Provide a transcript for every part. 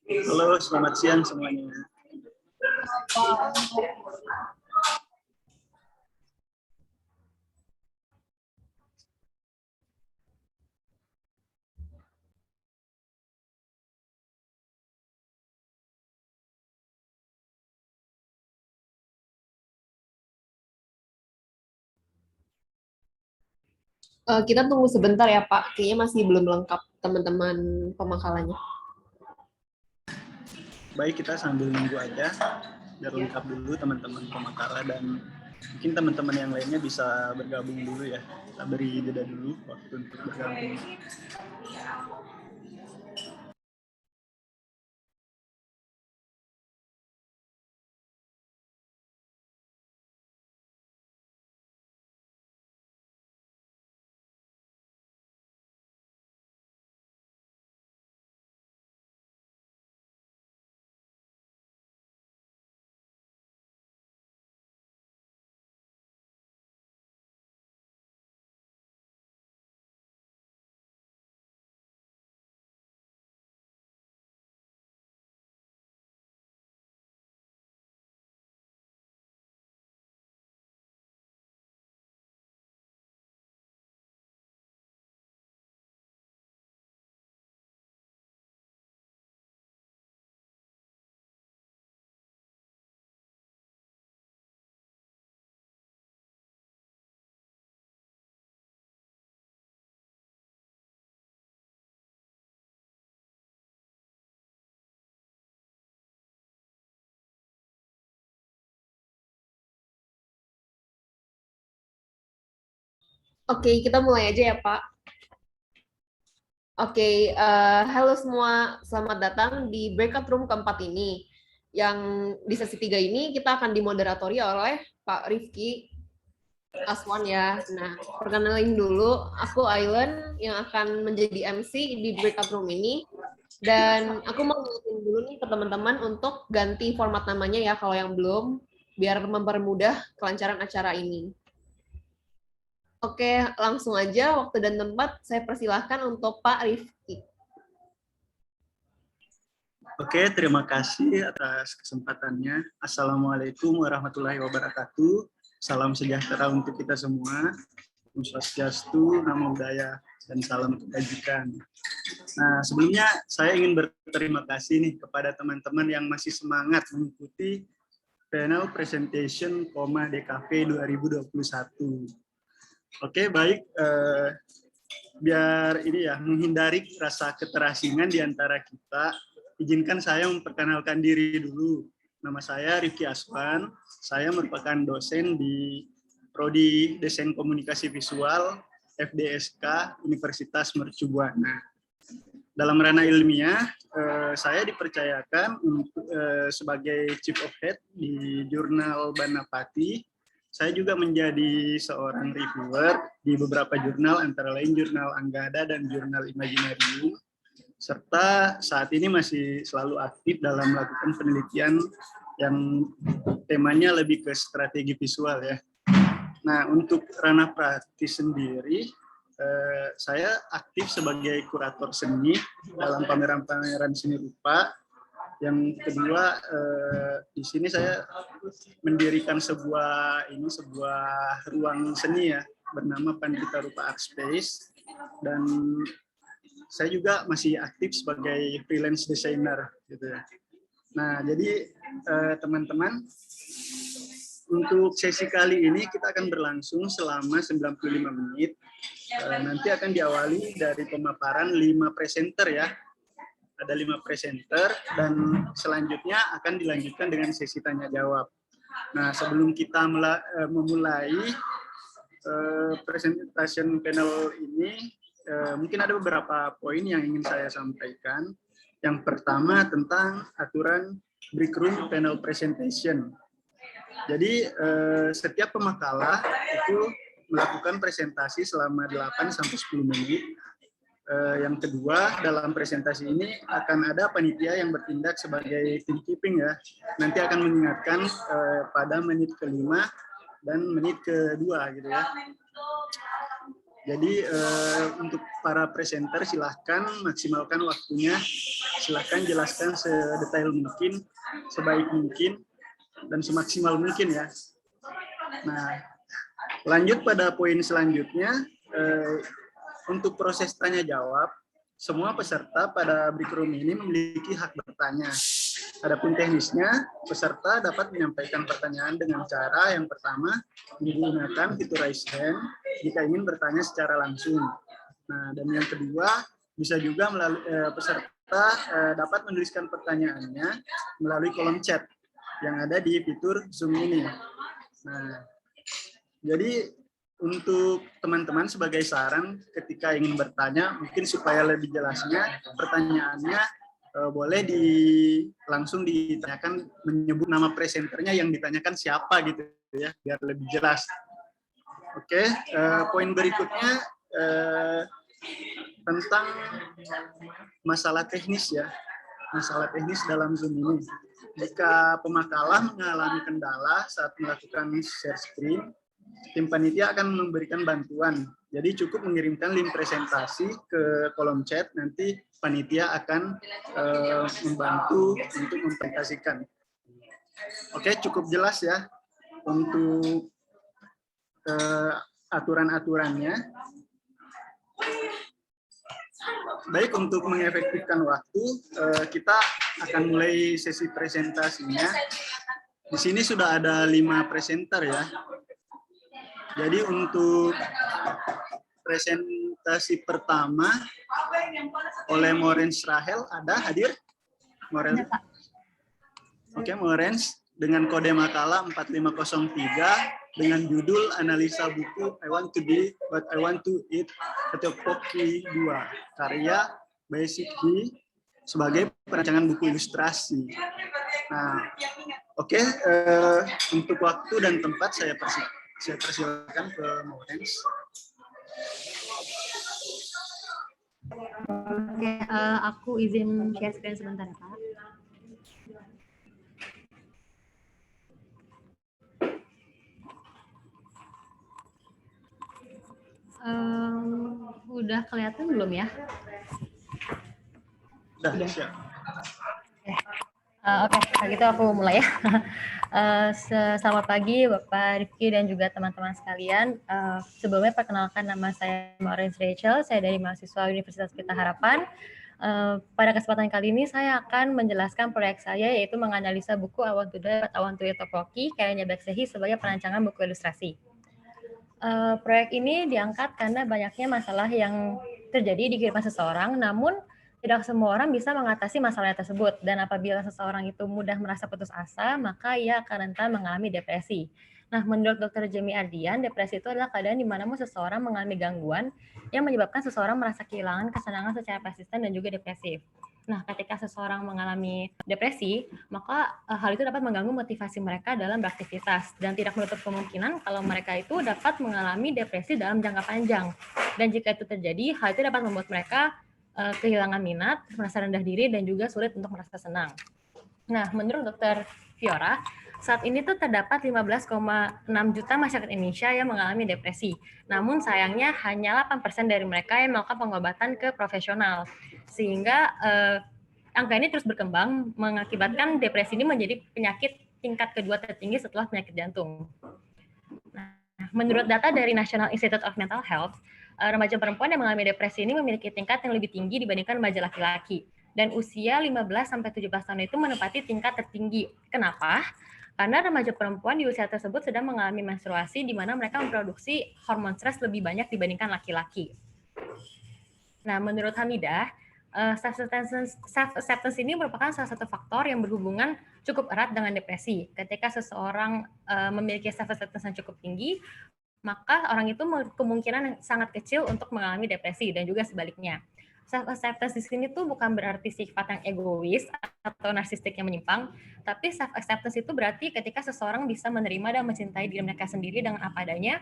Halo, selamat siang semuanya. Kita tunggu sebentar ya Pak, kayaknya masih belum lengkap teman-teman pemakalannya. Baik, kita sambil nunggu aja biar lengkap dulu teman-teman pemakala dan mungkin teman-teman yang lainnya bisa bergabung dulu ya. Kita beri jeda dulu waktu untuk bergabung. Oke, kita mulai aja ya Pak. Oke, halo semua, selamat datang di breakout room keempat ini. Yang di sesi 3 ini kita akan dimoderatori oleh Pak Rifki Aswan ya. Nah, perkenalin dulu, aku Ailen yang akan menjadi MC di breakout room ini. Dan aku mau ngingetin dulu nih ke teman-teman untuk ganti format namanya ya kalau yang belum, biar mempermudah kelancaran acara ini. Oke, langsung aja waktu dan tempat saya persilahkan untuk Pak Rifki. Oke, terima kasih atas kesempatannya. Assalamualaikum warahmatullahi wabarakatuh. Salam sejahtera untuk kita semua. Om Swastiastu, Namo Buddhaya, dan salam kebajikan. Nah, sebelumnya saya ingin berterima kasih nih kepada teman-teman yang masih semangat mengikuti panel presentation DKV 2021. Oke, baik. Biar ini ya, menghindari rasa keterasingan di antara kita, izinkan saya memperkenalkan diri dulu. Nama saya Rifki Aswan. Saya merupakan dosen di Prodi Desain Komunikasi Visual FDSK Universitas Mercu Buana. Dalam ranah ilmiah, saya dipercayakan sebagai Chief of Head di Jurnal Banapati. Saya juga menjadi seorang reviewer di beberapa jurnal, antara lain Jurnal Anggada dan Jurnal Imaginarium, serta saat ini masih selalu aktif dalam melakukan penelitian yang temanya lebih ke strategi visual ya. Nah, untuk ranah praktis sendiri, saya aktif sebagai kurator seni dalam pameran-pameran seni rupa. Yang kedua, di sini saya mendirikan sebuah ruang seni ya, bernama Pandita Rupa Art Space, dan saya juga masih aktif sebagai freelance designer gitu ya. Nah, jadi teman-teman, untuk sesi kali ini kita akan berlangsung selama 95 menit. Nanti akan diawali dari pemaparan 5 presenter ya. Ada 5 presenter dan selanjutnya akan dilanjutkan dengan sesi tanya jawab. Nah, sebelum kita memulai presentation panel ini, mungkin ada beberapa poin yang ingin saya sampaikan. Yang pertama tentang aturan break room panel presentation. Jadi setiap pemakalah itu melakukan presentasi selama 8-10 menit. Yang kedua, dalam presentasi ini akan ada panitia yang bertindak sebagai timekeeping ya. Nanti akan mengingatkan pada menit ke-5 dan menit ke-2 gitu ya. Jadi untuk para presenter silahkan maksimalkan waktunya, silahkan jelaskan sedetail mungkin, sebaik mungkin, dan semaksimal mungkin ya. Nah, lanjut pada poin selanjutnya, untuk proses tanya jawab, semua peserta pada break room ini memiliki hak bertanya. Adapun teknisnya, peserta dapat menyampaikan pertanyaan dengan cara yang pertama menggunakan fitur raise hand jika ingin bertanya secara langsung. Nah, dan yang kedua bisa juga melalui peserta dapat menuliskan pertanyaannya melalui kolom chat yang ada di fitur Zoom ini. Nah, jadi untuk teman-teman sebagai saran ketika ingin bertanya, mungkin supaya lebih jelasnya pertanyaannya boleh langsung ditanyakan menyebut nama presenternya yang ditanyakan siapa gitu ya, biar lebih jelas. Oke, poin berikutnya tentang masalah teknis ya, masalah teknis dalam Zoom ini. Jika pemakalah mengalami kendala saat melakukan share screen, tim panitia akan memberikan bantuan. Jadi cukup mengirimkan link presentasi ke kolom chat, nanti panitia akan membantu untuk mempresentasikan. Oke, cukup jelas ya untuk aturan-aturannya. Baik, untuk mengefektifkan waktu, kita akan mulai sesi presentasinya. Di sini sudah ada 5 presenter ya. Jadi untuk presentasi pertama oleh Morens Rahel, ada hadir? Morens. Oke, Morens dengan kode makalah 4503 dengan judul analisa buku I Want to Be What I Want to Eat Tteokbokki 2 karya Basic He sebagai perancangan buku ilustrasi. Nah, oke, untuk waktu dan tempat saya persilakan ke Morens. Oke, aku izin share screen sebentar ya, Pak. Udah kelihatan belum ya? Udah, siap. Oke, kalau gitu aku mulai ya. Selamat pagi Bapak Rifki dan juga teman-teman sekalian. Sebelumnya perkenalkan, nama saya Morens Rachel, saya dari mahasiswa Universitas Pelita Harapan. Pada kesempatan kali ini saya akan menjelaskan proyek saya, yaitu menganalisa buku I Want to Be What I Want to Eat Tteokbokki karya Basic He sebagai perancangan buku ilustrasi. Proyek ini diangkat karena banyaknya masalah yang terjadi di kehidupan seseorang, namun tidak semua orang bisa mengatasi masalah tersebut, dan apabila seseorang itu mudah merasa putus asa, maka ia akan rentan mengalami depresi. Nah, menurut Dr. Jamie Ardian, depresi itu adalah keadaan di mana seseorang mengalami gangguan yang menyebabkan seseorang merasa kehilangan kesenangan secara persisten dan juga depresif. Nah, ketika seseorang mengalami depresi, maka hal itu dapat mengganggu motivasi mereka dalam beraktivitas dan tidak menutup kemungkinan kalau mereka itu dapat mengalami depresi dalam jangka panjang. Dan jika itu terjadi, hal itu dapat membuat mereka kehilangan minat, merasa rendah diri, dan juga sulit untuk merasa senang. Nah, menurut Dr. Fiora, saat ini tuh terdapat 15,6 juta masyarakat Indonesia yang mengalami depresi. Namun sayangnya hanya 8% dari mereka yang melakukan pengobatan ke profesional. Sehingga angka ini terus berkembang, mengakibatkan depresi ini menjadi penyakit tingkat kedua tertinggi setelah penyakit jantung. Nah, menurut data dari National Institute of Mental Health, remaja perempuan yang mengalami depresi ini memiliki tingkat yang lebih tinggi dibandingkan remaja laki-laki. Dan usia 15-17 tahun itu menempati tingkat tertinggi. Kenapa? Karena remaja perempuan di usia tersebut sedang mengalami menstruasi, di mana mereka memproduksi hormon stres lebih banyak dibandingkan laki-laki. Nah, menurut Hamidah, self-acceptance ini merupakan salah satu faktor yang berhubungan cukup erat dengan depresi. Ketika seseorang memiliki self-acceptance yang cukup tinggi, maka orang itu kemungkinan sangat kecil untuk mengalami depresi, dan juga sebaliknya. Self-acceptance di sini tuh bukan berarti sifat yang egois atau narsistik yang menyimpang, tapi self-acceptance itu berarti ketika seseorang bisa menerima dan mencintai diri mereka sendiri dengan apa adanya,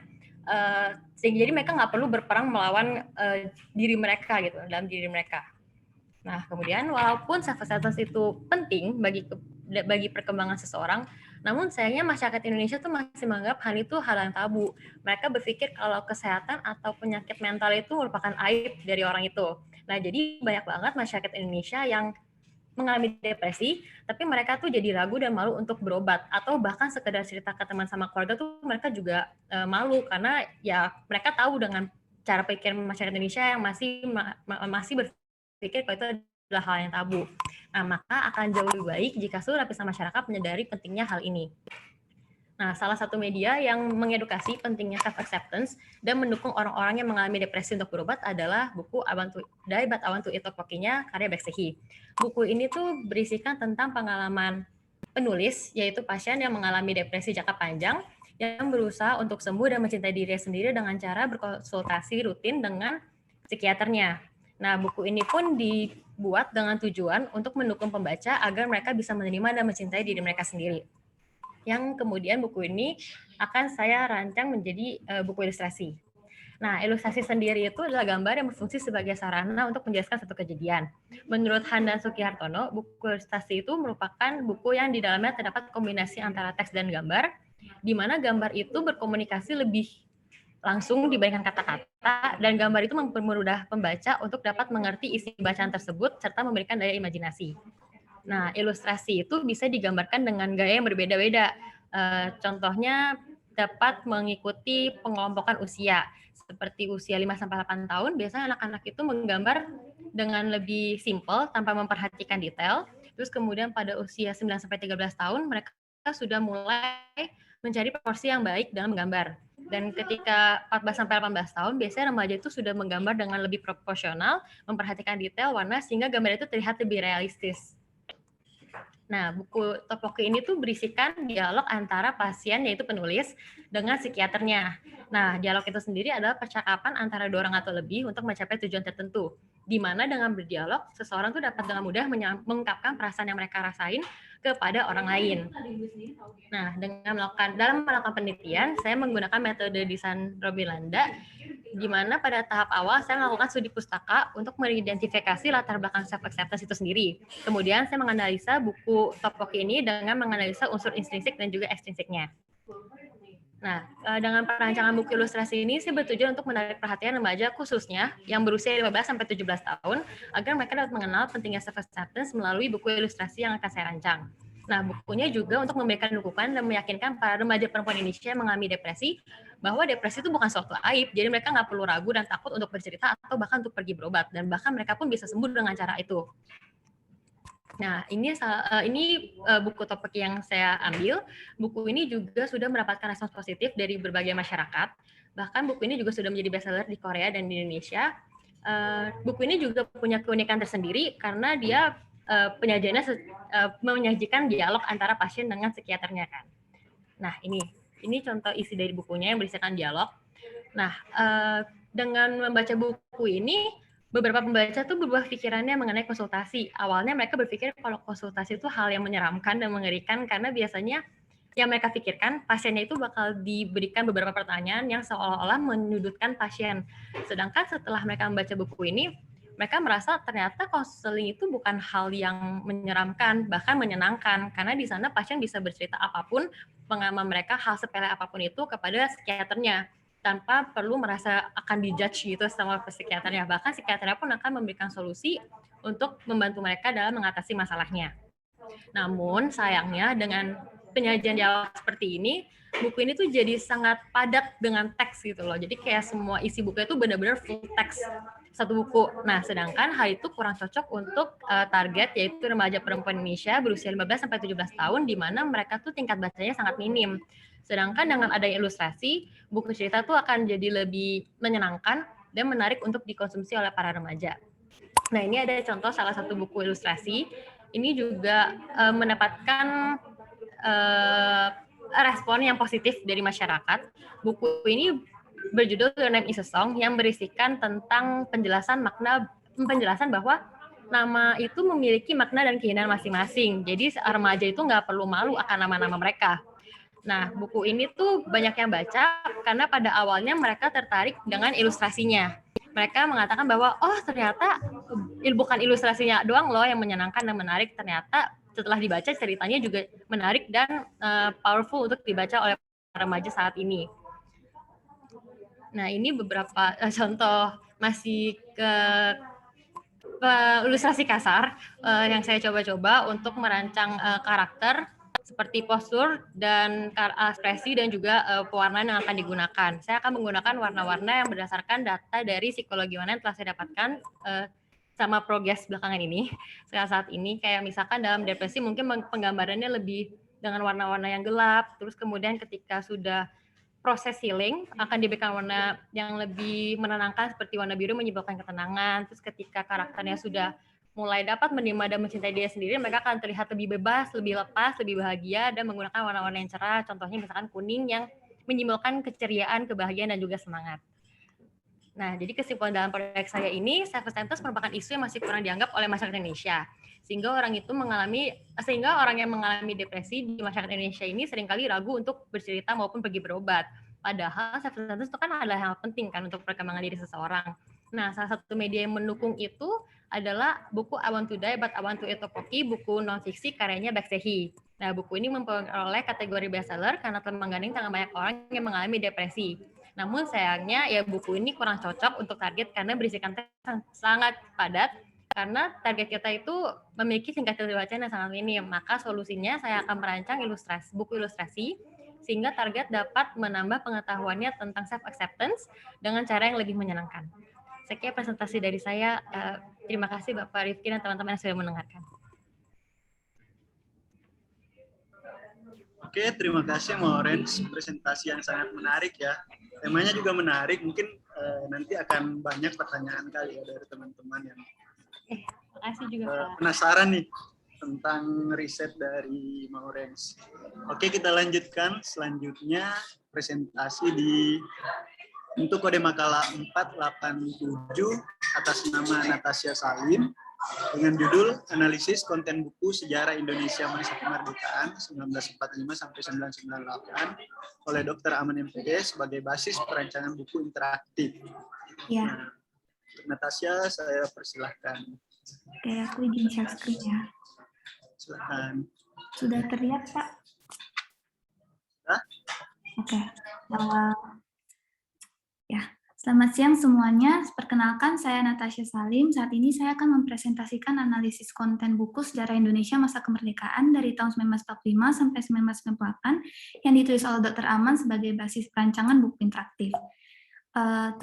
sehingga jadi mereka nggak perlu berperang melawan diri mereka gitu, dalam diri mereka. Nah, kemudian walaupun self-acceptance itu penting bagi perkembangan seseorang, Namun sayangnya masyarakat Indonesia tuh masih menganggap hal itu hal yang tabu. Mereka berpikir kalau kesehatan atau penyakit mental itu merupakan aib dari orang itu. Nah, jadi banyak banget masyarakat Indonesia yang mengalami depresi, tapi mereka tuh jadi ragu dan malu untuk berobat, atau bahkan sekedar cerita ke teman sama keluarga tuh mereka juga malu karena ya mereka tahu dengan cara pikir masyarakat Indonesia yang masih berpikir kalau itu adalah hal yang tabu. Nah, maka akan jauh lebih baik jika seluruh lapisan masyarakat menyadari pentingnya hal ini. Nah, salah satu media yang mengedukasi pentingnya self-acceptance dan mendukung orang-orang yang mengalami depresi untuk berobat adalah buku I Want to Die But I Want to Eat Tteokbokki-nya karya Baek Se-hee. Buku ini tuh berisikan tentang pengalaman penulis, yaitu pasien yang mengalami depresi jangka panjang yang berusaha untuk sembuh dan mencintai diri sendiri dengan cara berkonsultasi rutin dengan psikiaternya. Nah, buku ini pun dibuat dengan tujuan untuk mendukung pembaca agar mereka bisa menerima dan mencintai diri mereka sendiri. Yang kemudian buku ini akan saya rancang menjadi buku ilustrasi. Nah, ilustrasi sendiri itu adalah gambar yang berfungsi sebagai sarana untuk menjelaskan satu kejadian. Menurut Handan Sukihartono, buku ilustrasi itu merupakan buku yang di dalamnya terdapat kombinasi antara teks dan gambar, di mana gambar itu berkomunikasi lebih langsung dibandingkan kata-kata, dan gambar itu mempermudah pembaca untuk dapat mengerti isi bacaan tersebut serta memberikan daya imajinasi. Nah, ilustrasi itu bisa digambarkan dengan gaya yang berbeda-beda. Contohnya dapat mengikuti pengelompokan usia. Seperti usia 5-8 tahun, biasanya anak-anak itu menggambar dengan lebih simpel tanpa memperhatikan detail. Terus kemudian pada usia 9-13 tahun, mereka sudah mulai mencari proporsi yang baik dalam menggambar. Dan ketika 14-18 tahun, biasanya remaja itu sudah menggambar dengan lebih proporsional, memperhatikan detail, warna, sehingga gambar itu terlihat lebih realistis. Nah, buku Tteokbokki ini tuh berisikan dialog antara pasien, yaitu penulis, dengan psikiaternya. Nah, dialog itu sendiri adalah percakapan antara dua orang atau lebih untuk mencapai tujuan tertentu. Di mana dengan berdialog, seseorang tuh dapat dengan mudah mengungkapkan perasaan yang mereka rasain kepada orang lain. Nah, dalam melakukan penelitian, saya menggunakan metode desain Robin Landa, di mana pada tahap awal saya melakukan studi pustaka untuk mengidentifikasi latar belakang self-acceptance itu sendiri. Kemudian saya menganalisa buku Tteokbokki ini dengan menganalisa unsur intrinsik dan juga ekstrinsiknya. Nah, dengan perancangan buku ilustrasi ini, saya bertujuan untuk menarik perhatian remaja khususnya yang berusia 15-17 tahun, agar mereka dapat mengenal pentingnya self-acceptance melalui buku ilustrasi yang akan saya rancang. Nah, bukunya juga untuk memberikan dukungan dan meyakinkan para remaja perempuan Indonesia yang mengalami depresi, bahwa depresi itu bukan suatu aib, jadi mereka nggak perlu ragu dan takut untuk bercerita atau bahkan untuk pergi berobat, dan bahkan mereka pun bisa sembuh dengan cara itu. Nah, ini buku Tteokbokki yang saya ambil. Buku ini juga sudah mendapatkan respons positif dari berbagai masyarakat. Bahkan buku ini juga sudah menjadi bestseller di Korea dan di Indonesia. Buku ini juga punya keunikan tersendiri karena dia penyajiannya menyajikan dialog antara pasien dengan psikiaternya kan. Nah, ini contoh isi dari bukunya yang berisikan dialog. Nah, dengan membaca buku ini, beberapa pembaca tuh berubah pikirannya mengenai konsultasi. Awalnya mereka berpikir kalau konsultasi itu hal yang menyeramkan dan mengerikan karena biasanya yang mereka pikirkan pasiennya itu bakal diberikan beberapa pertanyaan yang seolah-olah menyudutkan pasien. Sedangkan setelah mereka membaca buku ini, mereka merasa ternyata konseling itu bukan hal yang menyeramkan, bahkan menyenangkan, karena di sana pasien bisa bercerita apapun, pengalaman mereka, hal sepele apapun itu kepada psikiaternya, tanpa perlu merasa akan dijudge gitu sama psikiaternya. Bahkan psikiaternya pun akan memberikan solusi untuk membantu mereka dalam mengatasi masalahnya. Namun sayangnya dengan penyajian dialog seperti ini, buku ini tuh jadi sangat padat dengan teks gitu loh. Jadi kayak semua isi buku itu benar-benar full teks satu buku. Nah, sedangkan hal itu kurang cocok untuk target, yaitu remaja perempuan Indonesia berusia 15-17 tahun, di mana mereka tuh tingkat bacanya sangat minim. Sedangkan dengan adanya ilustrasi, buku cerita tuh akan jadi lebih menyenangkan dan menarik untuk dikonsumsi oleh para remaja. Nah, ini ada contoh salah satu buku ilustrasi. Ini juga mendapatkan respon yang positif dari masyarakat. Buku ini berjudul Your Name is a Song yang berisikan tentang penjelasan bahwa nama itu memiliki makna dan keindahan masing-masing. Jadi remaja itu nggak perlu malu akan nama-nama mereka. Nah, buku ini tuh banyak yang baca karena pada awalnya mereka tertarik dengan ilustrasinya. Mereka mengatakan bahwa, oh ternyata bukan ilustrasinya doang loh yang menyenangkan dan menarik, ternyata setelah dibaca ceritanya juga menarik dan powerful untuk dibaca oleh remaja saat ini. Nah, ini beberapa contoh masih ke ilustrasi kasar yang saya coba-coba untuk merancang karakter seperti postur dan ekspresi dan juga pewarnaan yang akan digunakan. Saya akan menggunakan warna-warna yang berdasarkan data dari psikologi warna yang telah saya dapatkan sama progres belakangan ini. Saat ini kayak misalkan dalam depresi mungkin penggambarannya lebih dengan warna-warna yang gelap, terus kemudian ketika sudah proses healing akan diberikan warna yang lebih menenangkan seperti warna biru menyebabkan ketenangan. Terus ketika karakternya sudah mulai dapat menerima dan mencintai dia sendiri, mereka akan terlihat lebih bebas, lebih lepas, lebih bahagia dan menggunakan warna-warna yang cerah. Contohnya misalkan kuning yang menyimbolkan keceriaan, kebahagiaan dan juga semangat. Nah, jadi kesimpulan dalam proyek saya ini, self-acceptance merupakan isu yang masih kurang dianggap oleh masyarakat Indonesia. Sehingga orang yang mengalami depresi di masyarakat Indonesia ini seringkali ragu untuk bercerita maupun pergi berobat. Padahal self-acceptance itu kan adalah hal penting kan untuk perkembangan diri seseorang. Nah, salah satu media yang mendukung itu adalah buku I Want to Die But I Want to Eat Tteokbokki, buku non-fiksi karyanya Baek Se-hee. Nah, buku ini memperoleh kategori bestseller karena telah menggandeng sangat banyak orang yang mengalami depresi. Namun sayangnya ya buku ini kurang cocok untuk target karena berisikan teks yang sangat padat, karena target kita itu memiliki tingkat keterlibatan yang sangat minim. Maka solusinya saya akan merancang buku ilustrasi sehingga target dapat menambah pengetahuannya tentang self-acceptance dengan cara yang lebih menyenangkan. Sekian presentasi dari saya. Terima kasih Bapak Rifki dan teman-teman yang sudah mendengarkan. Oke, terima kasih Mbak Orange. Presentasi yang sangat menarik ya. Temanya juga menarik. Mungkin nanti akan banyak pertanyaan kali ya dari teman-teman yang Makasih juga Pak. Penasaran nih tentang riset dari Mbak Orange. Oke, kita lanjutkan selanjutnya presentasi untuk kode makalah 487 atas nama Natasha Salim dengan judul Analisis Konten Buku Sejarah Indonesia Masa Kemerdekaan 1945 sampai 1998 oleh Dr. Aman MPD sebagai basis perancangan buku interaktif. Ya. Natasha, saya persilahkan. Oke, aku izin share screen ya. Silakan. Sudah terlihat, Pak? Hah? Oke. Ya, selamat siang semuanya. Perkenalkan, saya Natasha Salim. Saat ini saya akan mempresentasikan analisis konten buku Sejarah Indonesia Masa Kemerdekaan dari tahun 1945 sampai 1998 yang ditulis oleh Dr. Aman sebagai basis perancangan buku interaktif.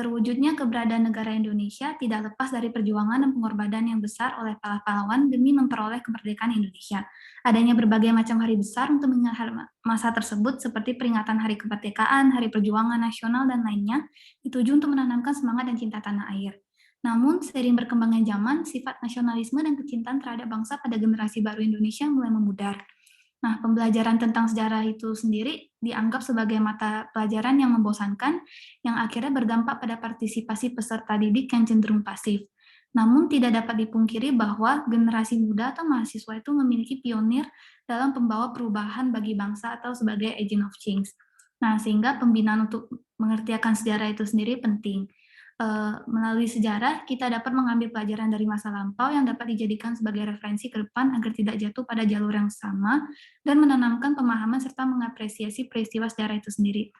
Terwujudnya keberadaan negara Indonesia tidak lepas dari perjuangan dan pengorbanan yang besar oleh para pahlawan demi memperoleh kemerdekaan Indonesia. Adanya berbagai macam hari besar untuk mengingat masa tersebut seperti peringatan Hari Kemerdekaan, Hari Perjuangan Nasional, dan lainnya, dituju untuk menanamkan semangat dan cinta tanah air. Namun, seiring berkembangnya zaman, sifat nasionalisme dan kecintaan terhadap bangsa pada generasi baru Indonesia mulai memudar. Nah, pembelajaran tentang sejarah itu sendiri dianggap sebagai mata pelajaran yang membosankan, yang akhirnya berdampak pada partisipasi peserta didik yang cenderung pasif. Namun, tidak dapat dipungkiri bahwa generasi muda atau mahasiswa itu memiliki pionir dalam pembawa perubahan bagi bangsa atau sebagai agent of change. Nah, sehingga pembinaan untuk mengerti akan sejarah itu sendiri penting. Melalui sejarah, kita dapat mengambil pelajaran dari masa lampau yang dapat dijadikan sebagai referensi ke depan agar tidak jatuh pada jalur yang sama dan menanamkan pemahaman serta mengapresiasi peristiwa sejarah itu sendiri.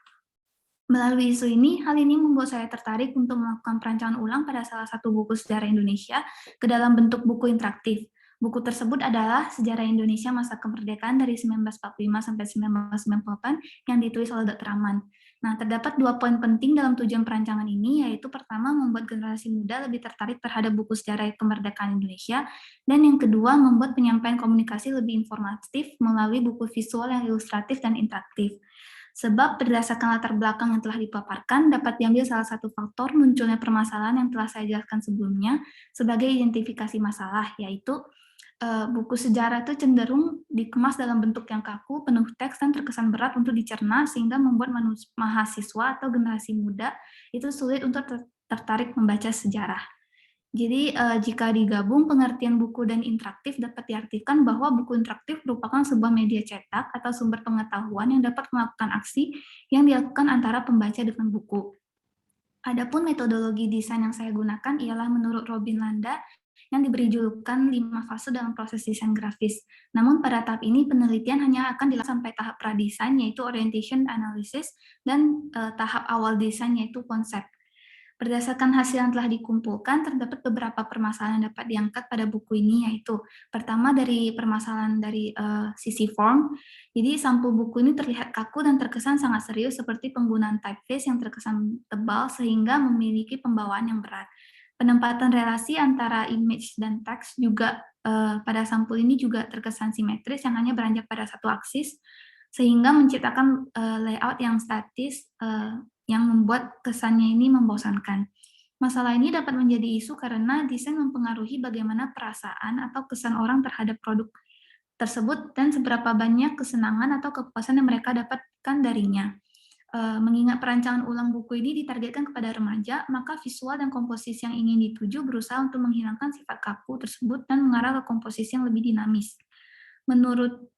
Melalui isu ini, hal ini membuat saya tertarik untuk melakukan perancangan ulang pada salah satu buku sejarah Indonesia ke dalam bentuk buku interaktif. Buku tersebut adalah Sejarah Indonesia Masa Kemerdekaan dari 1945 sampai 1998 yang ditulis oleh Dr. Aman. Nah, terdapat 2 poin penting dalam tujuan perancangan ini, yaitu pertama, membuat generasi muda lebih tertarik terhadap buku sejarah kemerdekaan Indonesia, dan yang kedua, membuat penyampaian komunikasi lebih informatif melalui buku visual yang ilustratif dan interaktif. Sebab berdasarkan latar belakang yang telah dipaparkan, dapat diambil salah satu faktor munculnya permasalahan yang telah saya jelaskan sebelumnya sebagai identifikasi masalah, yaitu buku sejarah itu cenderung dikemas dalam bentuk yang kaku, penuh teks, dan terkesan berat untuk dicerna, sehingga membuat mahasiswa atau generasi muda itu sulit untuk tertarik membaca sejarah. Jadi, jika digabung, pengertian buku dan interaktif dapat diartikan bahwa buku interaktif merupakan sebuah media cetak atau sumber pengetahuan yang dapat melakukan aksi yang dilakukan antara pembaca dengan buku. Adapun metodologi desain yang saya gunakan ialah menurut Robin Landa yang diberi julukan 5 fase dalam proses desain grafis. Namun pada tahap ini penelitian hanya akan dilakukan sampai tahap pradesain yaitu orientation analysis dan tahap awal desain yaitu konsep. Berdasarkan hasil yang telah dikumpulkan, terdapat beberapa permasalahan yang dapat diangkat pada buku ini, yaitu pertama dari permasalahan dari sisi form. Jadi sampul buku ini terlihat kaku dan terkesan sangat serius seperti penggunaan typeface yang terkesan tebal sehingga memiliki pembawaan yang berat. Penempatan relasi antara image dan teks juga pada sampul ini juga terkesan simetris yang hanya beranjak pada satu aksis, sehingga menciptakan layout yang statis yang membuat kesannya ini membosankan. Masalah ini dapat menjadi isu karena desain mempengaruhi bagaimana perasaan atau kesan orang terhadap produk tersebut dan seberapa banyak kesenangan atau kepuasan yang mereka dapatkan darinya. Mengingat perancangan ulang buku ini ditargetkan kepada remaja, maka visual dan komposisi yang ingin dituju berusaha untuk menghilangkan sifat kaku tersebut dan mengarah ke komposisi yang lebih dinamis. Menurut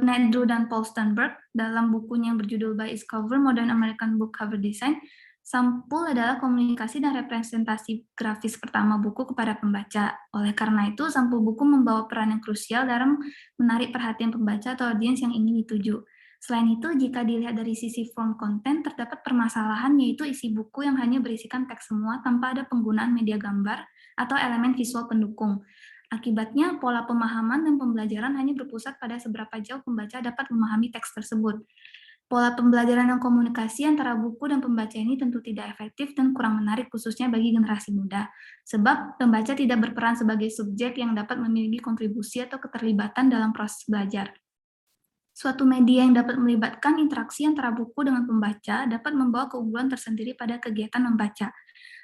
Nedrew dan Paul Sternberg, dalam bukunya yang berjudul By Its Cover, Modern American Book Cover Design, sampul adalah komunikasi dan representasi grafis pertama buku kepada pembaca. Oleh karena itu, sampul buku membawa peran yang krusial dalam menarik perhatian pembaca atau audiens yang ingin dituju. Selain itu, jika dilihat dari sisi form konten, terdapat permasalahan yaitu isi buku yang hanya berisikan teks semua tanpa ada penggunaan media gambar atau elemen visual pendukung. Akibatnya, pola pemahaman dan pembelajaran hanya berpusat pada seberapa jauh pembaca dapat memahami teks tersebut. Pola pembelajaran dan komunikasi antara buku dan pembaca ini tentu tidak efektif dan kurang menarik khususnya bagi generasi muda, sebab pembaca tidak berperan sebagai subjek yang dapat memiliki kontribusi atau keterlibatan dalam proses belajar. Suatu media yang dapat melibatkan interaksi antara buku dengan pembaca dapat membawa keunggulan tersendiri pada kegiatan membaca.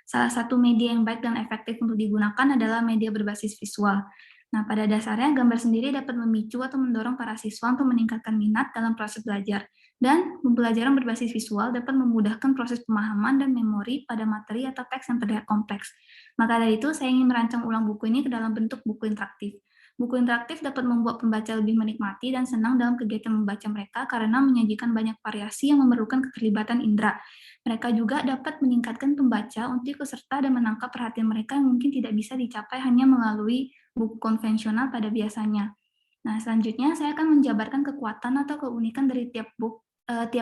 Salah satu media yang baik dan efektif untuk digunakan adalah media berbasis visual. Nah, pada dasarnya gambar sendiri dapat memicu atau mendorong para siswa untuk meningkatkan minat dalam proses belajar. Dan pembelajaran berbasis visual dapat memudahkan proses pemahaman dan memori pada materi atau teks yang terlihat kompleks. Maka dari itu, saya ingin merancang ulang buku ini ke dalam bentuk buku interaktif. Buku interaktif dapat membuat pembaca lebih menikmati dan senang dalam kegiatan membaca mereka karena menyajikan banyak variasi yang memerlukan keterlibatan indera. Mereka juga dapat meningkatkan pembaca untuk ikut serta dan menangkap perhatian mereka yang mungkin tidak bisa dicapai hanya melalui buku konvensional pada biasanya. Nah, selanjutnya saya akan menjabarkan kekuatan atau keunikan dari tiap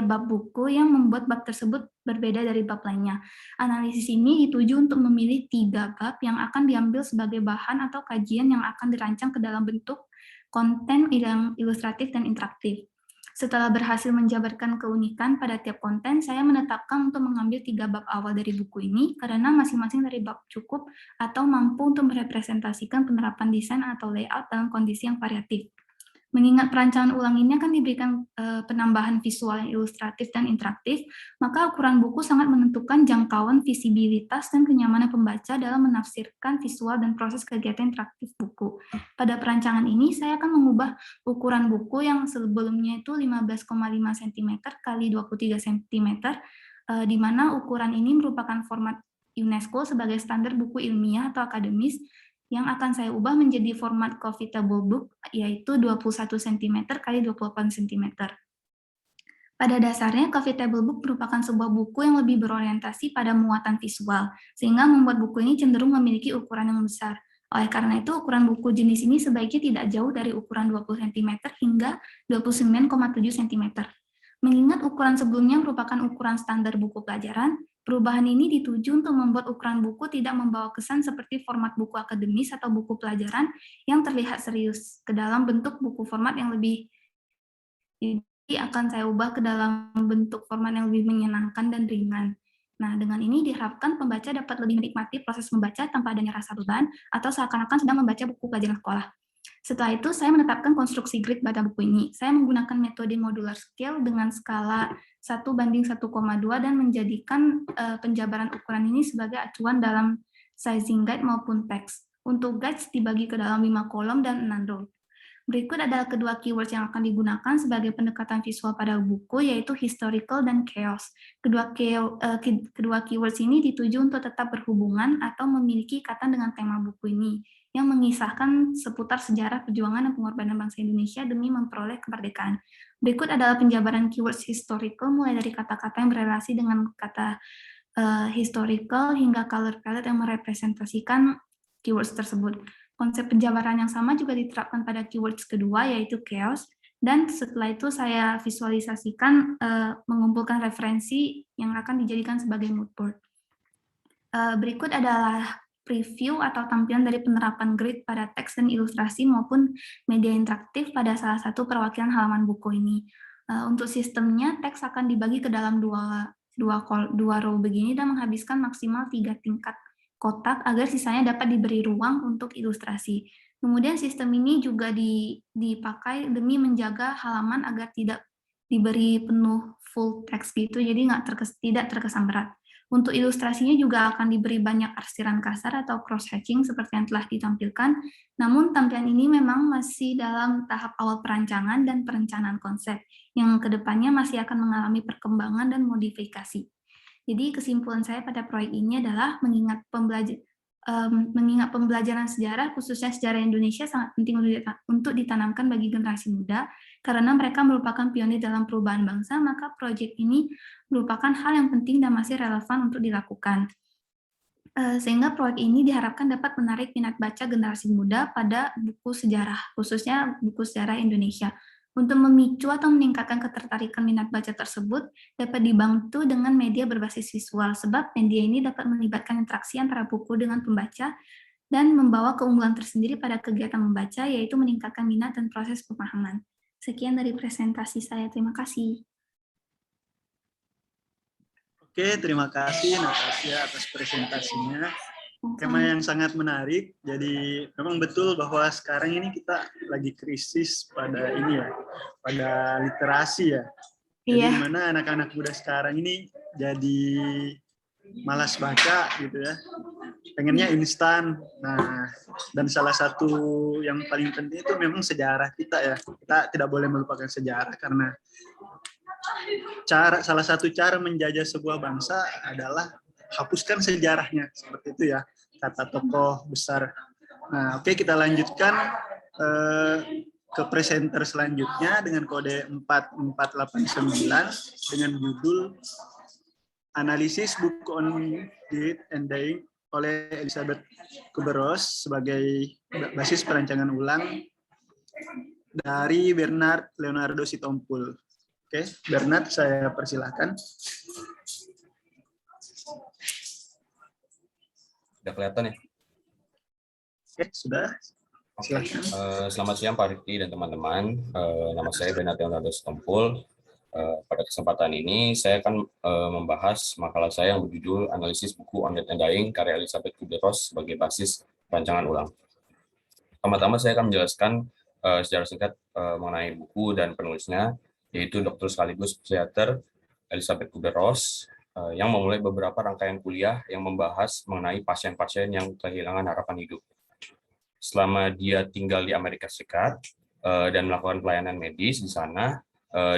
bab buku yang membuat bab tersebut berbeda dari bab lainnya. Analisis ini dituju untuk memilih 3 bab yang akan diambil sebagai bahan atau kajian yang akan dirancang ke dalam bentuk konten yang ilustratif dan interaktif. Setelah berhasil menjabarkan keunikan pada tiap konten, saya menetapkan untuk mengambil 3 bab awal dari buku ini karena masing-masing dari bab cukup atau mampu untuk merepresentasikan penerapan desain atau layout dalam kondisi yang variatif. Mengingat perancangan ulang ini akan diberikan penambahan visual yang ilustratif dan interaktif, maka ukuran buku sangat menentukan jangkauan visibilitas dan kenyamanan pembaca dalam menafsirkan visual dan proses kegiatan interaktif buku. Pada perancangan ini, saya akan mengubah ukuran buku yang sebelumnya itu 15,5 cm kali 23 cm, di mana ukuran ini merupakan format UNESCO sebagai standar buku ilmiah atau akademis, yang akan saya ubah menjadi format coffee table book, yaitu 21 cm kali 28 cm. Pada dasarnya, coffee table book merupakan sebuah buku yang lebih berorientasi pada muatan visual, sehingga membuat buku ini cenderung memiliki ukuran yang besar. Oleh karena itu, ukuran buku jenis ini sebaiknya tidak jauh dari ukuran 20 cm hingga 29,7 cm. Mengingat ukuran sebelumnya merupakan ukuran standar buku pelajaran, perubahan ini dituju untuk membuat ukuran buku tidak membawa kesan seperti format buku akademis atau buku pelajaran yang terlihat serius, ke dalam bentuk buku format yang lebih akan saya ubah ke dalam bentuk format yang lebih menyenangkan dan ringan. Nah, dengan ini diharapkan pembaca dapat lebih menikmati proses membaca tanpa adanya rasa beban atau seakan-akan sedang membaca buku pelajaran sekolah. Setelah itu, saya menetapkan konstruksi grid pada buku ini. Saya menggunakan metode modular scale dengan skala 1:1,2 dan menjadikan penjabaran ukuran ini sebagai acuan dalam sizing guide maupun teks. Untuk guides dibagi ke dalam 5 kolom dan 6 row. Berikut adalah kedua keywords yang akan digunakan sebagai pendekatan visual pada buku, yaitu historical dan chaos. Kedua keywords ini dituju untuk tetap berhubungan atau memiliki ikatan dengan tema buku ini. yang mengisahkan seputar sejarah perjuangan dan pengorbanan bangsa Indonesia demi memperoleh kemerdekaan. Berikut adalah penjabaran keywords historical mulai dari kata-kata yang berrelasi dengan kata historical hingga color palette yang merepresentasikan keywords tersebut. Konsep penjabaran yang sama juga diterapkan pada keywords kedua, yaitu chaos, dan setelah itu saya visualisasikan mengumpulkan referensi yang akan dijadikan sebagai mood board. Berikut adalah preview atau tampilan dari penerapan grid pada teks dan ilustrasi maupun media interaktif pada salah satu perwakilan halaman buku ini. Untuk sistemnya, teks akan dibagi ke dalam dua row begini dan menghabiskan maksimal 3 tingkat kotak agar sisanya dapat diberi ruang untuk ilustrasi. Kemudian sistem ini juga dipakai demi menjaga halaman agar tidak diberi penuh full text gitu, jadi tidak terkesan berat. Untuk ilustrasinya juga akan diberi banyak arsiran kasar atau cross-hatching seperti yang telah ditampilkan, namun tampilan ini memang masih dalam tahap awal perancangan dan perencanaan konsep, yang kedepannya masih akan mengalami perkembangan dan modifikasi. Jadi kesimpulan saya pada proyek ini adalah mengingat pembelajaran sejarah, khususnya sejarah Indonesia, sangat penting untuk ditanamkan bagi generasi muda, karena mereka merupakan pionir dalam perubahan bangsa, maka proyek ini merupakan hal yang penting dan masih relevan untuk dilakukan. Sehingga proyek ini diharapkan dapat menarik minat baca generasi muda pada buku sejarah, khususnya buku sejarah Indonesia. Untuk memicu atau meningkatkan ketertarikan minat baca tersebut dapat dibantu dengan media berbasis visual, sebab media ini dapat melibatkan interaksi antara buku dengan pembaca dan membawa keunggulan tersendiri pada kegiatan membaca, yaitu meningkatkan minat dan proses pemahaman. Sekian dari presentasi saya, terima kasih. Oke, terima kasih Natasha atas presentasinya. Tema yang sangat menarik. Jadi memang betul bahwa sekarang ini kita lagi krisis pada ini ya, pada literasi ya. Jadi mana anak-anak muda sekarang ini jadi malas baca gitu ya. Pengennya instan. Nah, dan salah satu yang paling penting itu memang sejarah kita ya. Kita tidak boleh melupakan sejarah karena salah satu cara menjajah sebuah bangsa adalah hapuskan sejarahnya, seperti itu ya kata tokoh besar. Nah, oke, kita lanjutkan ke presenter selanjutnya dengan kode 4489 dengan judul Analisis buku on Death and Dying oleh Elizabeth Kubler-Ross sebagai basis perancangan ulang dari Bernard Leonardo Sitompul. Oke, Bernard, saya persilahkan. Sudah kelihatan ya? Oke, sudah. Silakan. Selamat siang Pak Rifki dan teman-teman. Nama saya Bernard Leonardo Sitompul. Pada kesempatan ini saya akan membahas makalah saya yang berjudul Analisis Buku on Death and Dying karya Elizabeth Kubler-Ross sebagai basis perancangan ulang. Pertama-tama saya akan menjelaskan secara singkat mengenai buku dan penulisnya, yaitu dokter sekaligus psikiater Elizabeth Kubler-Ross, yang memulai beberapa rangkaian kuliah yang membahas mengenai pasien-pasien yang kehilangan harapan hidup. Selama dia tinggal di Amerika Serikat dan melakukan pelayanan medis di sana,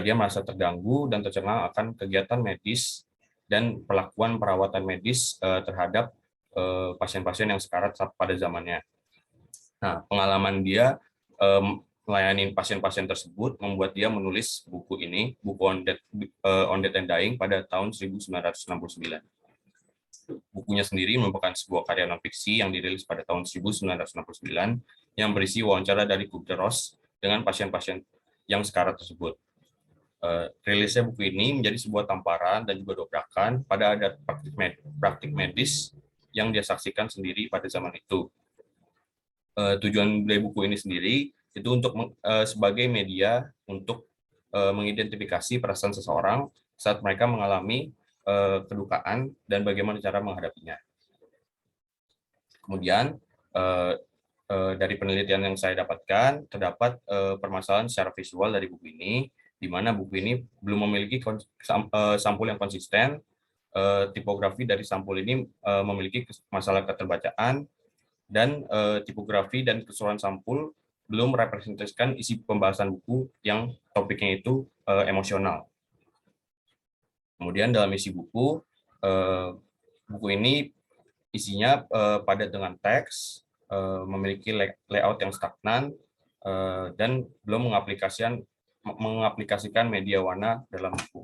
dia merasa terganggu dan tercengang akan kegiatan medis dan perlakuan perawatan medis terhadap pasien-pasien yang sekarat pada zamannya. Nah, pengalaman dia melayani pasien-pasien tersebut membuat dia menulis buku ini, buku on Death and Dying pada tahun 1969. Bukunya sendiri merupakan sebuah karya non-fiksi yang dirilis pada tahun 1969 yang berisi wawancara dari Kubler-Ross dengan pasien-pasien yang sekarat tersebut. Rilisnya buku ini menjadi sebuah tamparan dan juga dobrakan pada adat praktik medis yang dia saksikan sendiri pada zaman itu. Tujuan dari buku ini sendiri itu untuk sebagai media untuk mengidentifikasi perasaan seseorang saat mereka mengalami kedukaan dan bagaimana cara menghadapinya. Kemudian dari penelitian yang saya dapatkan terdapat permasalahan secara visual dari buku ini, di mana buku ini belum memiliki sampul yang konsisten. Tipografi dari sampul ini memiliki masalah keterbacaan dan tipografi dan keseluruhan sampul belum merepresentasikan isi pembahasan buku yang topiknya itu emosional. Kemudian dalam isi buku ini isinya padat dengan teks, memiliki layout yang stagnan dan belum mengaplikasikan media warna dalam buku.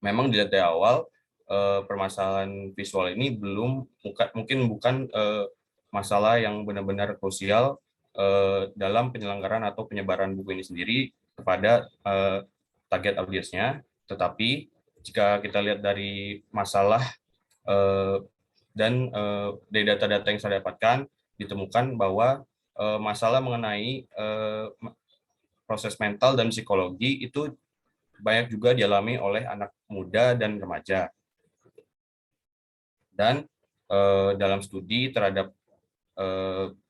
Memang dilihat dari awal, permasalahan visual ini mungkin bukan masalah yang benar-benar krusial dalam penyelenggaraan atau penyebaran buku ini sendiri kepada target audiensnya, tetapi jika kita lihat dari masalah dan dari data-data yang saya dapatkan, ditemukan bahwa masalah mengenai proses mental dan psikologi itu banyak juga dialami oleh anak muda dan remaja. Dan dalam studi terhadap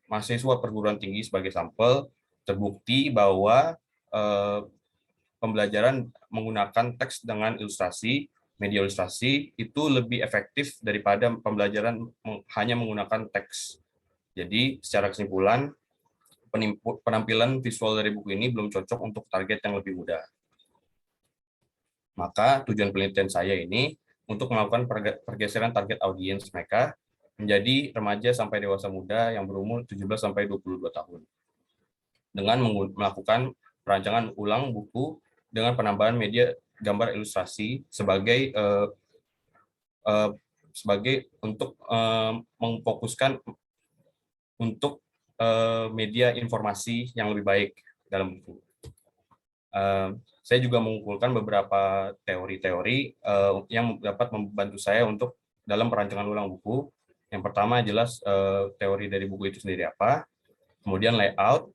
mahasiswa perguruan tinggi sebagai sampel, terbukti bahwa pembelajaran menggunakan teks dengan ilustrasi, media ilustrasi itu lebih efektif daripada pembelajaran hanya menggunakan teks. Jadi secara kesimpulan, penampilan visual dari buku ini belum cocok untuk target yang lebih muda. Maka tujuan penelitian saya ini untuk melakukan pergeseran target audiens mereka menjadi remaja sampai dewasa muda yang berumur 17 sampai 22 tahun. Dengan melakukan perancangan ulang buku dengan penambahan media gambar ilustrasi sebagai untuk memfokuskan untuk media informasi yang lebih baik dalam buku. Saya juga mengumpulkan beberapa teori-teori yang dapat membantu saya untuk dalam perancangan ulang buku. Yang pertama jelas teori dari buku itu sendiri apa, kemudian layout.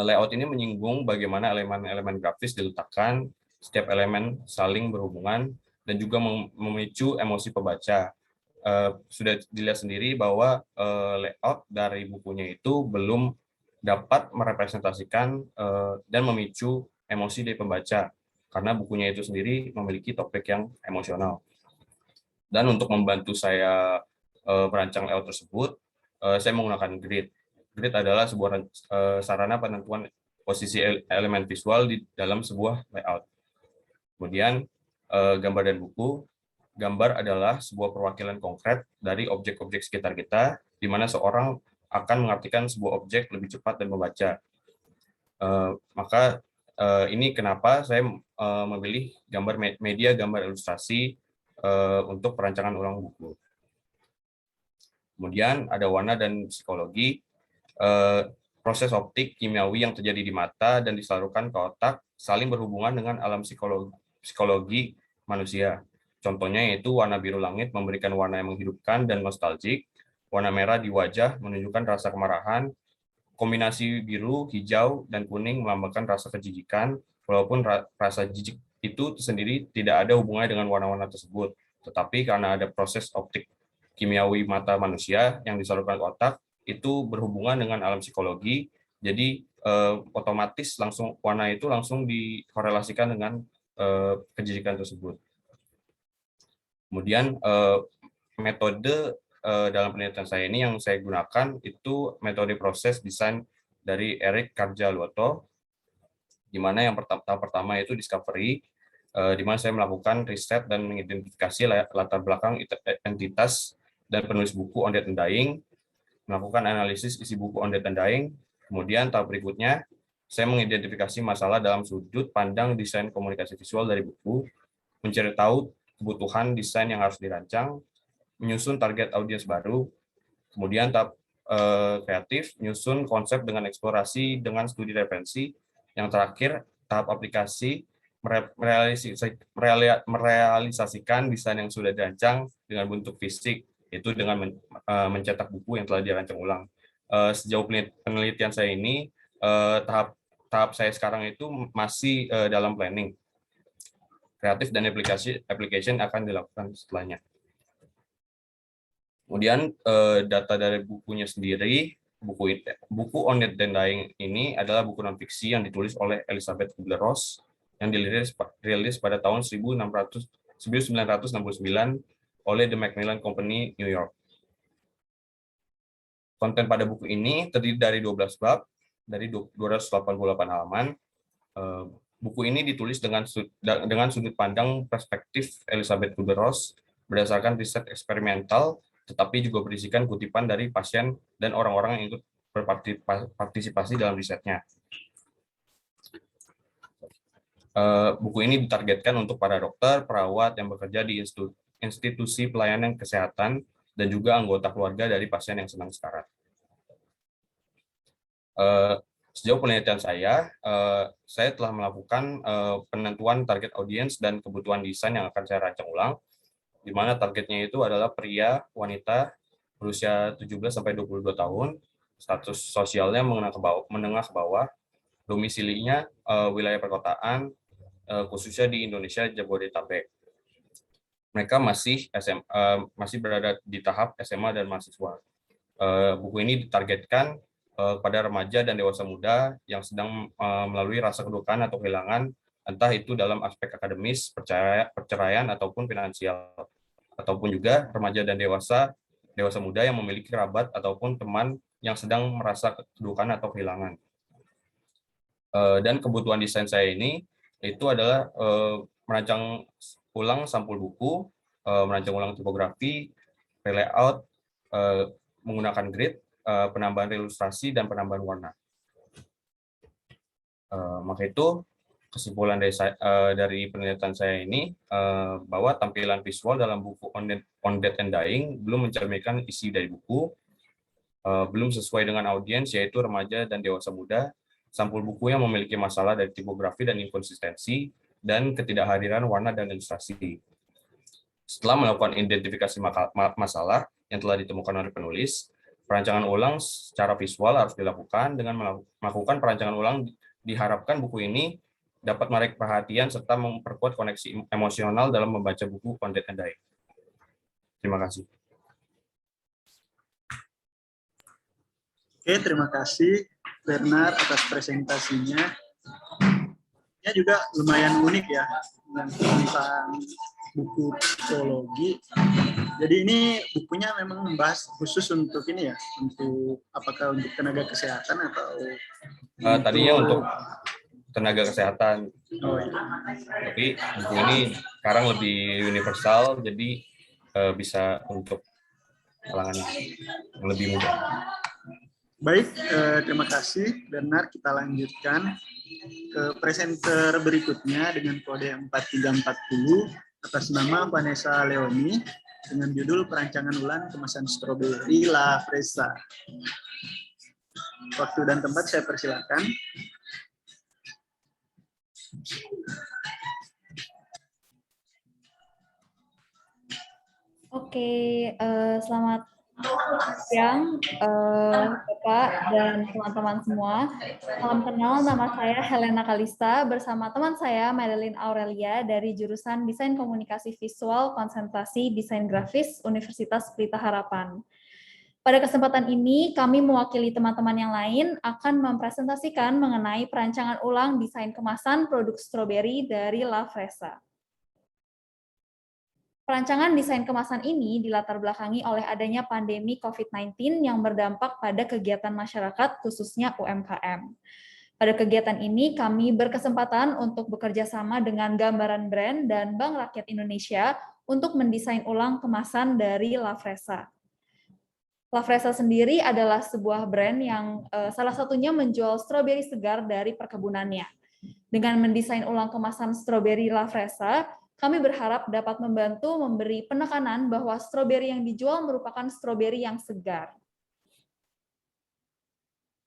Layout ini menyinggung bagaimana elemen-elemen grafis diletakkan, setiap elemen saling berhubungan, dan juga memicu emosi pembaca. Sudah dilihat sendiri bahwa layout dari bukunya itu belum dapat merepresentasikan dan memicu emosi dari pembaca, karena bukunya itu sendiri memiliki topik yang emosional. Dan untuk membantu saya merancang layout tersebut, saya menggunakan grid. Grid adalah sebuah sarana penentuan posisi elemen visual di dalam sebuah layout. Kemudian gambar dan buku. Gambar adalah sebuah perwakilan konkret dari objek-objek sekitar kita, di mana seorang akan mengartikan sebuah objek lebih cepat dan membaca. Maka ini kenapa saya memilih media gambar ilustrasi untuk perancangan ulang buku. Kemudian ada warna dan psikologi. Proses optik kimiawi yang terjadi di mata dan disalurkan ke otak saling berhubungan dengan alam psikologi manusia. Contohnya yaitu warna biru langit memberikan warna yang menghidupkan dan nostalgik, warna merah di wajah menunjukkan rasa kemarahan, kombinasi biru, hijau, dan kuning melambangkan rasa kejijikan, walaupun rasa jijik itu sendiri tidak ada hubungannya dengan warna-warna tersebut, tetapi karena ada proses optik kimiawi mata manusia yang disalurkan ke otak, itu berhubungan dengan alam psikologi, jadi otomatis langsung warna itu langsung dikorelasikan dengan kejijikan tersebut. Kemudian metode dalam penelitian saya ini yang saya gunakan itu metode proses desain dari Eric Karjaluoto, di mana yang tahap pertama itu discovery, di mana saya melakukan riset dan mengidentifikasi latar belakang entitas dan penulis buku On Death and Dying, melakukan analisis isi buku On Death and Dying. Kemudian tahap berikutnya saya mengidentifikasi masalah dalam sudut pandang desain komunikasi visual dari buku, mencari tahu kebutuhan desain yang harus dirancang, menyusun target audiens baru, kemudian tahap kreatif, menyusun konsep dengan eksplorasi dengan studi referensi, yang terakhir tahap aplikasi, merealisasikan desain yang sudah dirancang dengan bentuk fisik, yaitu dengan mencetak buku yang telah dirancang ulang. Sejauh penelitian saya ini, tahap saya sekarang itu masih dalam planning. Kreatif dan application akan dilakukan setelahnya. Kemudian data dari bukunya sendiri, buku On Death and Dying ini adalah buku non-fiksi yang ditulis oleh Elizabeth Kubler-Ross yang dirilis pada tahun 1969 oleh The Macmillan Company, New York. Konten pada buku ini terdiri dari 12 bab, dari 288 halaman. Buku ini ditulis dengan sudut pandang perspektif Elizabeth Kubler-Ross berdasarkan riset eksperimental tetapi juga berisikan kutipan dari pasien dan orang-orang yang ikut berpartisipasi dalam risetnya. Buku ini ditargetkan untuk para dokter, perawat yang bekerja di institusi pelayanan kesehatan, dan juga anggota keluarga dari pasien yang sedang sekarat. Sejauh penelitian saya telah melakukan penentuan target audiens dan kebutuhan desain yang akan saya rancang ulang, di mana targetnya itu adalah pria, wanita, berusia 17-22 tahun, status sosialnya menengah ke bawah, domisilinya wilayah perkotaan, khususnya di Indonesia Jabodetabek. Mereka masih berada di tahap SMA dan mahasiswa. Buku ini ditargetkan pada remaja dan dewasa muda yang sedang melalui rasa kedukaan atau kehilangan, entah itu dalam aspek akademis, perceraian, ataupun finansial, ataupun juga remaja dan dewasa muda yang memiliki kerabat ataupun teman yang sedang merasa kedukaan atau kehilangan. Dan kebutuhan desain saya ini itu adalah merancang ulang sampul buku, merancang ulang tipografi, layout, menggunakan grid, penambahan ilustrasi, dan penambahan warna. Maka itu kesimpulan dari penelitian saya ini bahwa tampilan visual dalam buku On Death and Dying belum mencerminkan isi dari buku, belum sesuai dengan audiens yaitu remaja dan dewasa muda. Sampul buku yang memiliki masalah dari tipografi dan inkonsistensi, dan ketidakhadiran warna dan ilustrasi. Setelah melakukan identifikasi masalah yang telah ditemukan oleh penulis, perancangan ulang secara visual harus dilakukan. Dengan melakukan perancangan ulang, diharapkan buku ini dapat menarik perhatian serta memperkuat koneksi emosional dalam membaca buku On Death and Dying. Terima kasih. Oke, terima kasih Bernard atas presentasinya. Ini juga lumayan unik ya, tentang buku psikologi. Jadi ini bukunya memang membahas khusus untuk ini ya, untuk apakah untuk tenaga kesehatan atau tadinya untuk tenaga kesehatan. Oh, iya. Tapi buku ini sekarang lebih universal, jadi bisa untuk kalangan yang lebih muda. Baik, terima kasih Bernard. Kita lanjutkan ke presenter berikutnya dengan kode 4340 atas nama Vanessa Leoni dengan judul Perancangan Ulang Kemasan Stroberi La Fresa. Waktu dan tempat saya persilakan. Oke, selamat siang Bapak dan teman-teman semua. Salam kenal, nama saya Helena Kalista bersama teman saya Madeline Aurelia dari jurusan Desain Komunikasi Visual Konsentrasi Desain Grafis Universitas Pelita Harapan. Pada kesempatan ini, kami mewakili teman-teman yang lain akan mempresentasikan mengenai perancangan ulang desain kemasan produk stroberi dari La Fresa. Perancangan desain kemasan ini dilatar belakangi oleh adanya pandemi COVID-19 yang berdampak pada kegiatan masyarakat, khususnya UMKM. Pada kegiatan ini, kami berkesempatan untuk bekerja sama dengan Gambaran Brand dan Bank Rakyat Indonesia untuk mendesain ulang kemasan dari La Fresa. La Fresa sendiri adalah sebuah brand yang salah satunya menjual stroberi segar dari perkebunannya. Dengan mendesain ulang kemasan stroberi La Fresa, kami berharap dapat membantu memberi penekanan bahwa stroberi yang dijual merupakan stroberi yang segar.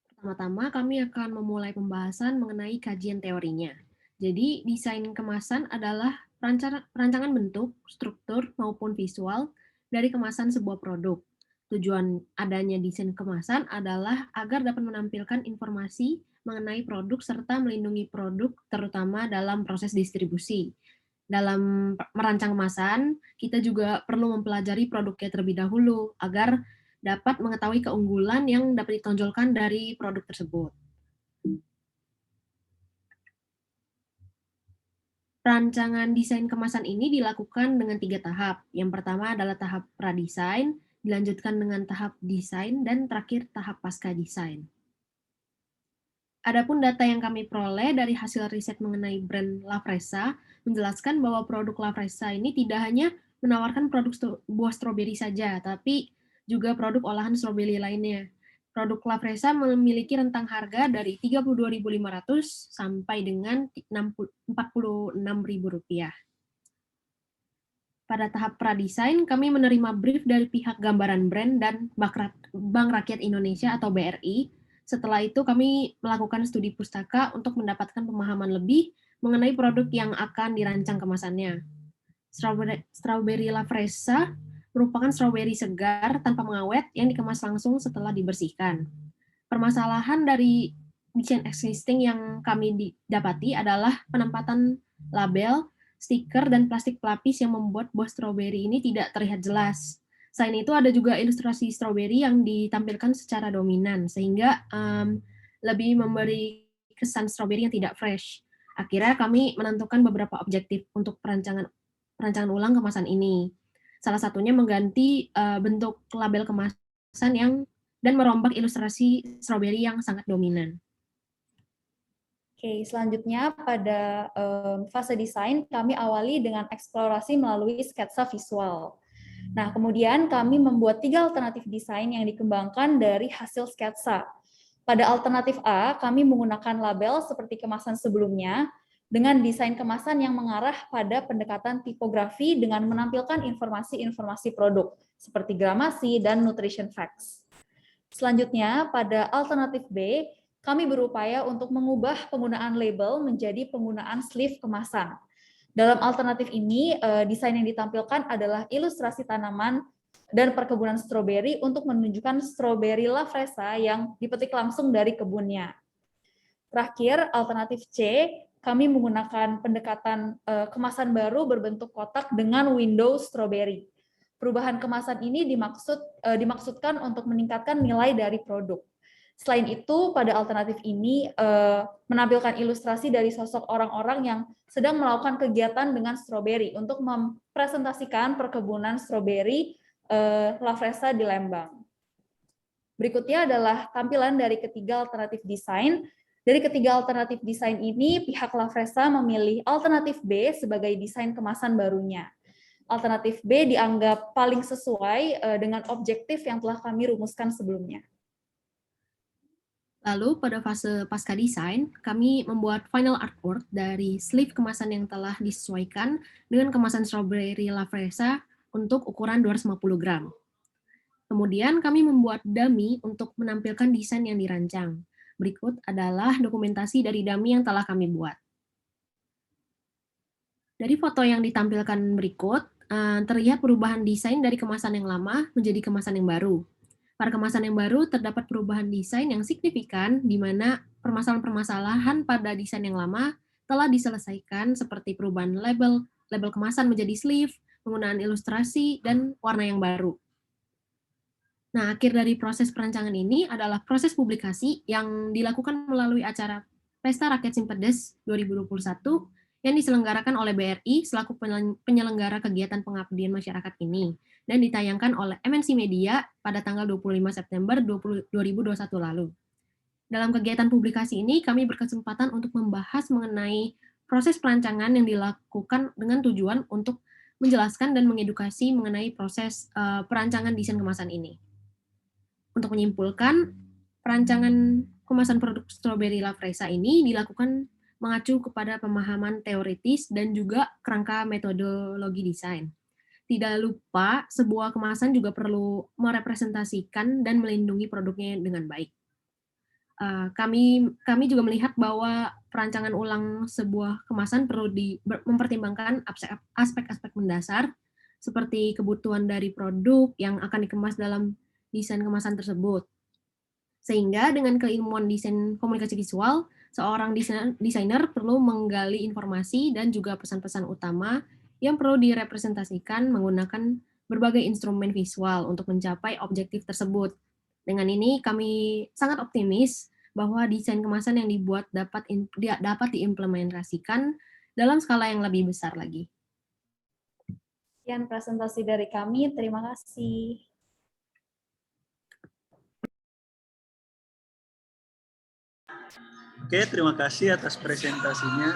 Pertama-tama kami akan memulai pembahasan mengenai kajian teorinya. Jadi, desain kemasan adalah perancangan bentuk, struktur, maupun visual dari kemasan sebuah produk. Tujuan adanya desain kemasan adalah agar dapat menampilkan informasi mengenai produk serta melindungi produk, terutama dalam proses distribusi. Dalam merancang kemasan, kita juga perlu mempelajari produknya terlebih dahulu agar dapat mengetahui keunggulan yang dapat ditonjolkan dari produk tersebut. Rancangan desain kemasan ini dilakukan dengan 3 tahap. Yang pertama adalah tahap pradesain, dilanjutkan dengan tahap desain, dan terakhir tahap pasca desain. Adapun data yang kami peroleh dari hasil riset mengenai brand La Fresa menjelaskan bahwa produk La Fresa ini tidak hanya menawarkan produk buah stroberi saja, tapi juga produk olahan stroberi lainnya. Produk La Fresa memiliki rentang harga dari Rp32.500 sampai dengan Rp46.000. Pada tahap pradesain, kami menerima brief dari pihak gambaran brand dan Bank Rakyat Indonesia atau BRI. Setelah itu kami melakukan studi pustaka untuk mendapatkan pemahaman lebih mengenai produk yang akan dirancang kemasannya. Strawberry La Fresa merupakan stroberi segar tanpa mengawet yang dikemas langsung setelah dibersihkan. Permasalahan dari desain existing yang kami dapati adalah penempatan label, stiker, dan plastik pelapis yang membuat buah stroberi ini tidak terlihat jelas. Selain itu ada juga ilustrasi stroberi yang ditampilkan secara dominan, sehingga lebih memberi kesan stroberi yang tidak fresh. Akhirnya kami menentukan beberapa objektif untuk perancangan ulang kemasan ini. Salah satunya mengganti bentuk label kemasan dan merombak ilustrasi stroberi yang sangat dominan. Oke, selanjutnya pada fase desain kami awali dengan eksplorasi melalui sketsa visual. Nah, kemudian kami membuat 3 alternatif desain yang dikembangkan dari hasil sketsa. Pada alternatif A, kami menggunakan label seperti kemasan sebelumnya dengan desain kemasan yang mengarah pada pendekatan tipografi dengan menampilkan informasi-informasi produk seperti gramasi dan nutrition facts. Selanjutnya, pada alternatif B, kami berupaya untuk mengubah penggunaan label menjadi penggunaan sleeve kemasan. Dalam alternatif ini, desain yang ditampilkan adalah ilustrasi tanaman dan perkebunan stroberi untuk menunjukkan stroberi La Fresa yang dipetik langsung dari kebunnya. Terakhir, alternatif C, kami menggunakan pendekatan kemasan baru berbentuk kotak dengan window stroberi. Perubahan kemasan ini dimaksudkan untuk meningkatkan nilai dari produk. Selain itu, pada alternatif ini menampilkan ilustrasi dari sosok orang-orang yang sedang melakukan kegiatan dengan stroberi untuk mempresentasikan perkebunan stroberi La Fresa di Lembang. Berikutnya adalah tampilan dari ketiga alternatif desain. Dari ketiga alternatif desain ini, pihak La Fresa memilih alternatif B sebagai desain kemasan barunya. Alternatif B dianggap paling sesuai dengan objektif yang telah kami rumuskan sebelumnya. Lalu pada fase pasca desain, kami membuat final artwork dari sleeve kemasan yang telah disesuaikan dengan kemasan strawberry La Fresa untuk ukuran 250 gram. Kemudian kami membuat dummy untuk menampilkan desain yang dirancang. Berikut adalah dokumentasi dari dummy yang telah kami buat. Dari foto yang ditampilkan berikut, terlihat perubahan desain dari kemasan yang lama menjadi kemasan yang baru. Pada kemasan yang baru terdapat perubahan desain yang signifikan di mana permasalahan-permasalahan pada desain yang lama telah diselesaikan seperti perubahan label kemasan menjadi sleeve, penggunaan ilustrasi, dan warna yang baru. Nah, akhir dari proses perancangan ini adalah proses publikasi yang dilakukan melalui acara Pesta Rakyat Simpedes 2021 yang diselenggarakan oleh BRI selaku penyelenggara kegiatan pengabdian masyarakat ini dan ditayangkan oleh MNC Media pada tanggal 25 September 2021 lalu. Dalam kegiatan publikasi ini, kami berkesempatan untuk membahas mengenai proses perancangan yang dilakukan dengan tujuan untuk menjelaskan dan mengedukasi mengenai proses perancangan desain kemasan ini. Untuk menyimpulkan, perancangan kemasan produk strawberry La Fresa ini dilakukan mengacu kepada pemahaman teoritis dan juga kerangka metodologi desain. Tidak lupa, sebuah kemasan juga perlu merepresentasikan dan melindungi produknya dengan baik. Kami juga melihat bahwa perancangan ulang sebuah kemasan perlu mempertimbangkan aspek-aspek mendasar seperti kebutuhan dari produk yang akan dikemas dalam desain kemasan tersebut. Sehingga dengan keilmuan desain komunikasi visual, seorang desainer perlu menggali informasi dan juga pesan-pesan utama yang perlu direpresentasikan menggunakan berbagai instrumen visual untuk mencapai objektif tersebut. Dengan ini kami sangat optimis bahwa desain kemasan yang dibuat dapat diimplementasikan dalam skala yang lebih besar lagi. Sekian presentasi dari kami, terima kasih. Oke, terima kasih atas presentasinya.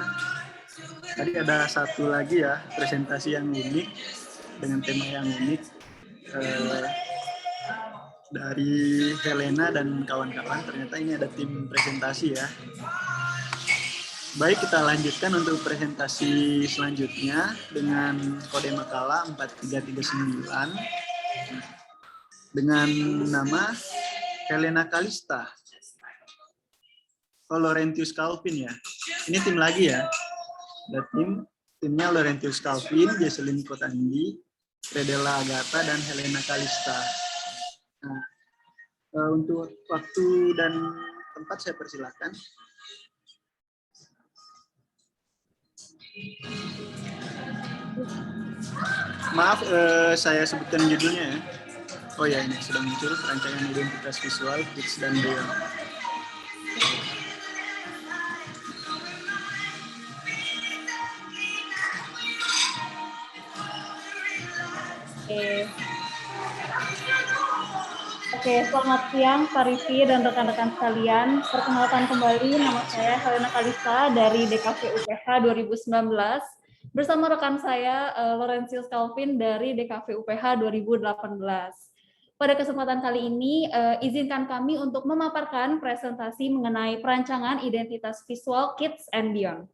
Tadi ada satu lagi ya, presentasi yang unik. dengan tema yang unik dari Helena dan kawan-kawan. Ternyata ini ada tim presentasi ya. Baik, kita lanjutkan untuk presentasi selanjutnya dengan kode makalah 4339 dengan nama Helena Kalista. Oh, Laurentius Calvin ya. Ini tim lagi ya. Ada timnya Laurentius Calvin, Jesselyn Kotandi, Redela Agatha, dan Helena Kalista. Nah, untuk waktu dan tempat saya persilakan. Maaf, saya sebutkan judulnya ya. Oh ya, ini sudah muncul perancangan identitas visual Kids dan Beyond. Oke, selamat siang Pak Rifki dan rekan-rekan sekalian. Perkenalkan kembali, nama saya Helena Kalista dari DKV UPH 2019 bersama rekan saya Laurentius Calvin dari DKV UPH 2018. Pada kesempatan kali ini, izinkan kami untuk memaparkan presentasi mengenai perancangan identitas visual Kids and Beyond.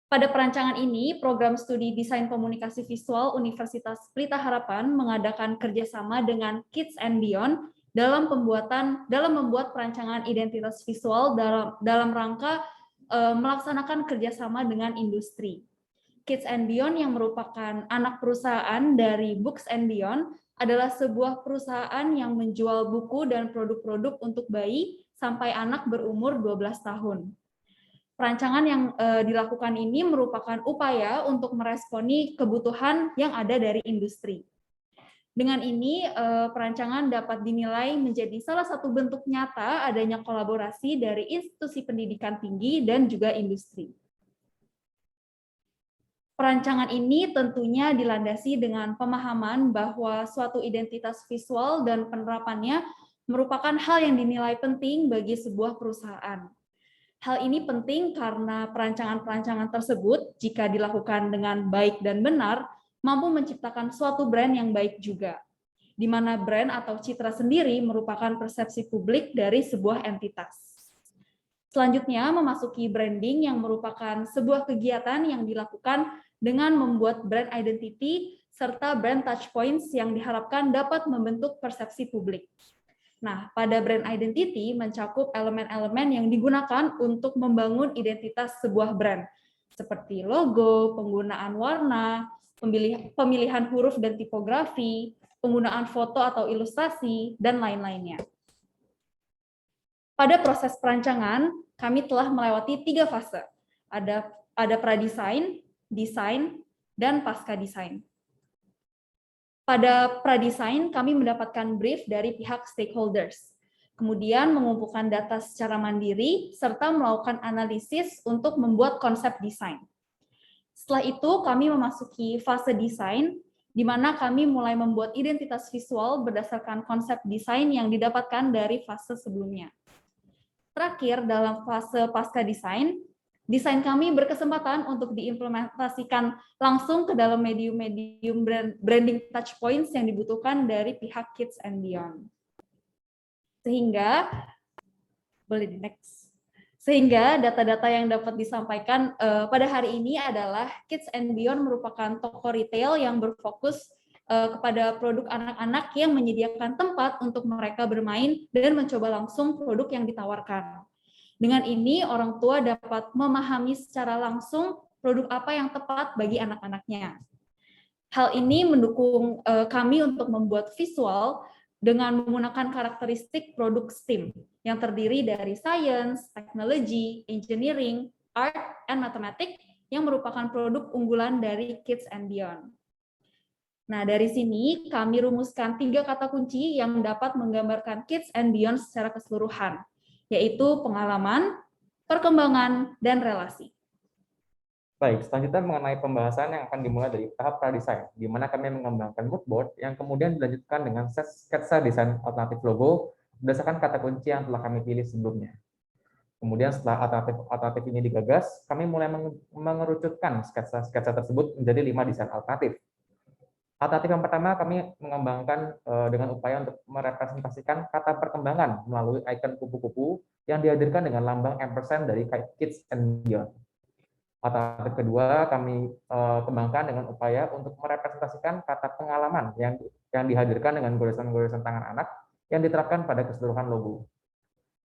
Pada perancangan ini, Program Studi Desain Komunikasi Visual Universitas Pelita Harapan mengadakan kerjasama dengan Kids and Beyond dalam membuat perancangan identitas visual dalam rangka melaksanakan kerjasama dengan industri. Kids and Beyond yang merupakan anak perusahaan dari Books and Beyond adalah sebuah perusahaan yang menjual buku dan produk-produk untuk bayi sampai anak berumur 12 tahun. Perancangan yang dilakukan ini merupakan upaya untuk meresponi kebutuhan yang ada dari industri. Dengan ini, perancangan dapat dinilai menjadi salah satu bentuk nyata adanya kolaborasi dari institusi pendidikan tinggi dan juga industri. Perancangan ini tentunya dilandasi dengan pemahaman bahwa suatu identitas visual dan penerapannya merupakan hal yang dinilai penting bagi sebuah perusahaan. Hal ini penting karena perancangan-perancangan tersebut, jika dilakukan dengan baik dan benar, mampu menciptakan suatu brand yang baik juga, di mana brand atau citra sendiri merupakan persepsi publik dari sebuah entitas. Selanjutnya, memasuki branding yang merupakan sebuah kegiatan yang dilakukan dengan membuat brand identity serta brand touchpoints yang diharapkan dapat membentuk persepsi publik. Nah, pada brand identity mencakup elemen-elemen yang digunakan untuk membangun identitas sebuah brand, seperti logo, penggunaan warna, pemilihan huruf dan tipografi, penggunaan foto atau ilustrasi, dan lain-lainnya. Pada proses perancangan, kami telah melewati 3 fase. Ada pradesain, desain, dan pasca desain. Pada pradesain, kami mendapatkan brief dari pihak stakeholders, kemudian mengumpulkan data secara mandiri, serta melakukan analisis untuk membuat konsep desain. Setelah itu, kami memasuki fase desain, di mana kami mulai membuat identitas visual berdasarkan konsep desain yang didapatkan dari fase sebelumnya. Terakhir, dalam fase pasca desain, desain kami berkesempatan untuk diimplementasikan langsung ke dalam medium-medium branding touchpoints yang dibutuhkan dari pihak Kids and Beyond. Sehingga, boleh di next. Sehingga data-data yang dapat disampaikan pada hari ini adalah Kids and Beyond merupakan toko retail yang berfokus kepada produk anak-anak yang menyediakan tempat untuk mereka bermain dan mencoba langsung produk yang ditawarkan. Dengan ini, orang tua dapat memahami secara langsung produk apa yang tepat bagi anak-anaknya. Hal ini mendukung kami untuk membuat visual dengan menggunakan karakteristik produk STEAM yang terdiri dari Science, Technology, Engineering, Art, and Mathematics yang merupakan produk unggulan dari Kids and Beyond. Nah, dari sini kami rumuskan 3 kata kunci yang dapat menggambarkan Kids and Beyond secara keseluruhan, yaitu pengalaman, perkembangan, dan relasi. Baik, selanjutnya mengenai pembahasan yang akan dimulai dari tahap pradesain, di mana kami mengembangkan mood board yang kemudian dilanjutkan dengan sketsa desain alternatif logo berdasarkan kata kunci yang telah kami pilih sebelumnya. Kemudian setelah alternatif ini digagas, kami mulai mengerucutkan sketsa tersebut menjadi 5 desain alternatif. Alternatif yang pertama kami mengembangkan dengan upaya untuk merepresentasikan kata perkembangan melalui ikon kupu-kupu yang dihadirkan dengan lambang ampersand dari Kids and Beyond. Alternatif kedua kami kembangkan dengan upaya untuk merepresentasikan kata pengalaman yang dihadirkan dengan goresan-goresan tangan anak yang diterapkan pada keseluruhan logo.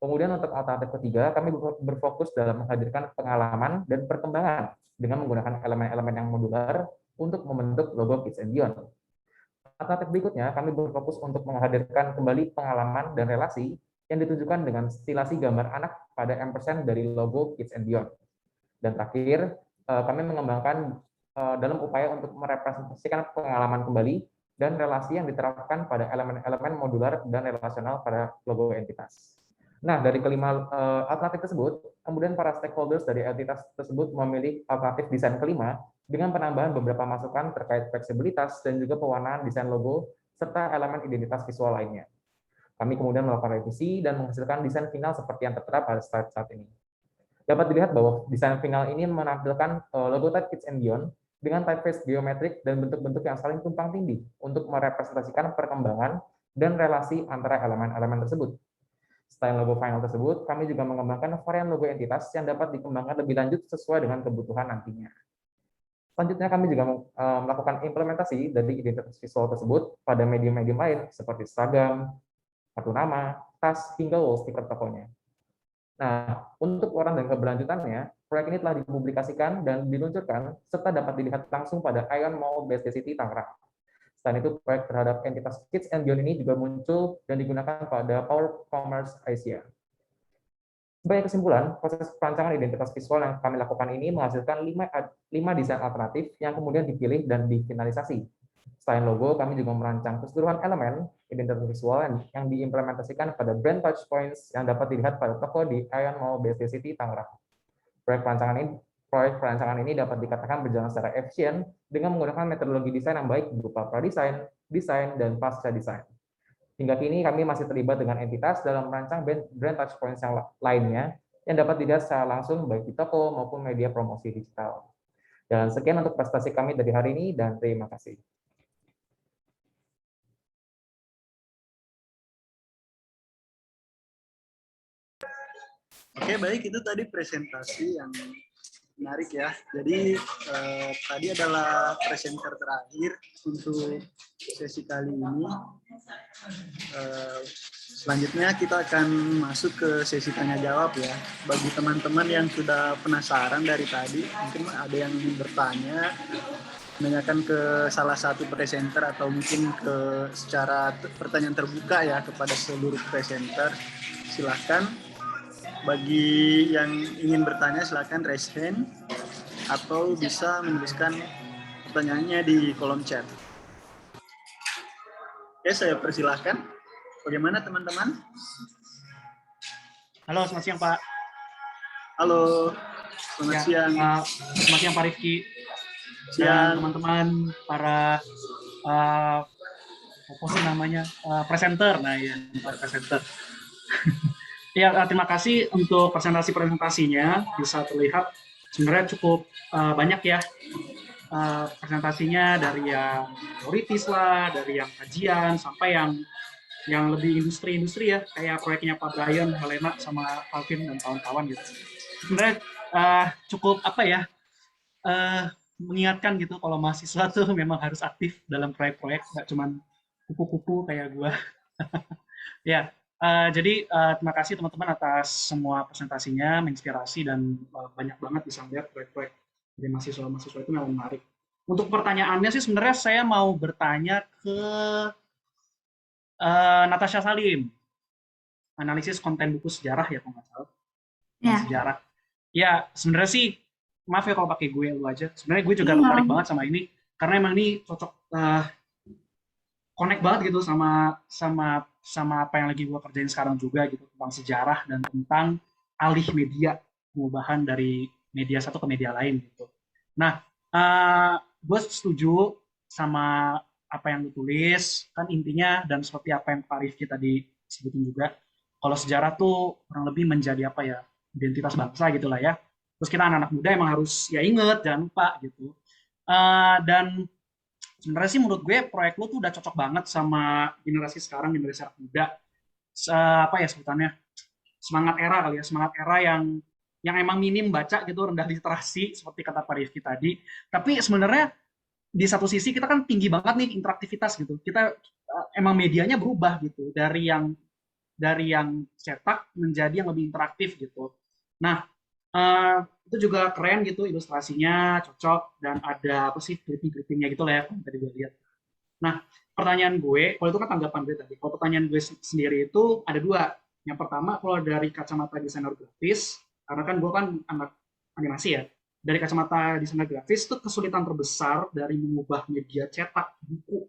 Kemudian untuk alternatif ketiga, kami berfokus dalam menghadirkan pengalaman dan perkembangan dengan menggunakan elemen-elemen yang modular untuk membentuk logo Kids and Beyond. Alternatif berikutnya, kami berfokus untuk menghadirkan kembali pengalaman dan relasi yang ditunjukkan dengan stilasi gambar anak pada ampersand dari logo Kids and Beyond. Dan terakhir, kami mengembangkan dalam upaya untuk merepresentasikan pengalaman kembali dan relasi yang diterapkan pada elemen-elemen modular dan relasional pada logo entitas. Nah, dari kelima alternatif tersebut, kemudian para stakeholders dari entitas tersebut memilih alternatif desain kelima dengan penambahan beberapa masukan terkait fleksibilitas dan juga pewarnaan desain logo serta elemen identitas visual lainnya. Kami kemudian melakukan revisi dan menghasilkan desain final seperti yang tertera pada slide saat ini. Dapat dilihat bahwa desain final ini menampilkan logo type Kids and Beyond dengan typeface geometrik dan bentuk-bentuk yang saling tumpang tindih untuk merepresentasikan perkembangan dan relasi antara elemen-elemen tersebut. Selain logo final tersebut, kami juga mengembangkan varian logo entitas yang dapat dikembangkan lebih lanjut sesuai dengan kebutuhan nantinya. Selanjutnya, kami juga melakukan implementasi dari identitas visual tersebut pada medium-medium lain seperti seragam, kartu nama, tas, hingga wall sticker tokonya. Nah, untuk orang dan keberlanjutannya, proyek ini telah dipublikasikan dan diluncurkan serta dapat dilihat langsung pada Ion Mall BSD City Tangerang. Selain itu, proyek terhadap entitas Kids and Beyond ini juga muncul dan digunakan pada Power Commerce Asia. Sebagai kesimpulan, proses perancangan identitas visual yang kami lakukan ini menghasilkan 5 desain alternatif yang kemudian dipilih dan difinalisasi. Selain logo, kami juga merancang keseluruhan elemen identitas visual yang diimplementasikan pada brand touchpoints yang dapat dilihat pada toko di Ion Mall BSD City Tangerang. Proyek perancangan ini dapat dikatakan berjalan secara efisien dengan menggunakan metodologi desain yang baik berupa pradesain, desain, dan pasca desain. Hingga kini kami masih terlibat dengan entitas dalam merancang brand touchpoints yang lainnya yang dapat dilihat secara langsung baik di toko maupun media promosi digital. Dan sekian untuk presentasi kami dari hari ini dan terima kasih. Oke, baik, itu tadi presentasi yang menarik ya. Jadi tadi adalah presenter terakhir untuk sesi kali ini. Selanjutnya kita akan masuk ke sesi tanya jawab ya. Bagi teman-teman yang sudah penasaran dari tadi, mungkin ada yang bertanya, menanyakan ke salah satu presenter atau mungkin ke secara pertanyaan terbuka ya kepada seluruh presenter. Silakan. Bagi yang ingin bertanya silakan raise hand atau bisa menuliskan pertanyaannya di kolom chat. Oke, saya persilahkan. Bagaimana teman-teman? Halo, selamat siang Pak. Halo, selamat siang. Selamat siang Pak Rifki. Siang teman-teman para apa sih namanya presenter. Nah ya, presenter. Ya, terima kasih untuk presentasinya. Bisa terlihat sebenarnya cukup banyak ya presentasinya, dari yang teoritis lah, dari yang kajian sampai yang lebih industri ya, kayak proyeknya Pak Brian, Helena sama Alvin dan kawan-kawan gitu. Sebenarnya cukup apa ya, mengingatkan gitu kalau mahasiswa tuh memang harus aktif dalam proyek-proyek, nggak cuma kupu-kupu kayak gua. Ya. Jadi terima kasih teman-teman atas semua presentasinya, menginspirasi dan banyak banget bisa melihat proyek-proyek dari mahasiswa-mahasiswa itu memang menarik. Untuk pertanyaannya sih sebenarnya saya mau bertanya ke Natasha Salim, analisis konten buku sejarah ya kalau nggak salah. Ya. Sejarah. Ya sebenarnya sih maaf ya kalau pakai gue lu aja. Sebenarnya gue juga tertarik banget sama ini karena emang ini cocok connect banget gitu sama apa yang lagi gue kerjain sekarang juga gitu, tentang sejarah dan tentang alih media, perubahan dari media satu ke media lain gitu. Nah, gue setuju sama apa yang ditulis, kan intinya dan seperti apa yang Pak Rifki tadi sebutin juga, kalau sejarah tuh kurang lebih menjadi apa ya, identitas bangsa gitulah ya. Terus kita anak-anak muda emang harus ya inget, jangan lupa gitu. Dan sebenarnya sih menurut gue proyek lu tuh udah cocok banget sama generasi sekarang, generasi anak muda. Apa ya sebutannya? Semangat era kali ya, semangat era yang emang minim baca gitu, rendah literasi seperti kata Pak Rifki tadi. Tapi sebenarnya di satu sisi kita kan tinggi banget nih interaktivitas gitu. Kita emang medianya berubah gitu dari yang cetak menjadi yang lebih interaktif gitu. Nah, itu juga keren gitu, ilustrasinya cocok dan ada apa sih clipping-clippingnya gitu lah ya yang tadi gue lihat. Nah, pertanyaan gue, kalau itu kan tanggapan gue tadi. Kalau pertanyaan gue sendiri itu ada dua. Yang pertama, kalau dari kacamata desainer grafis, karena kan gue kan anak animasi ya, dari kacamata desainer grafis itu kesulitan terbesar dari mengubah media cetak buku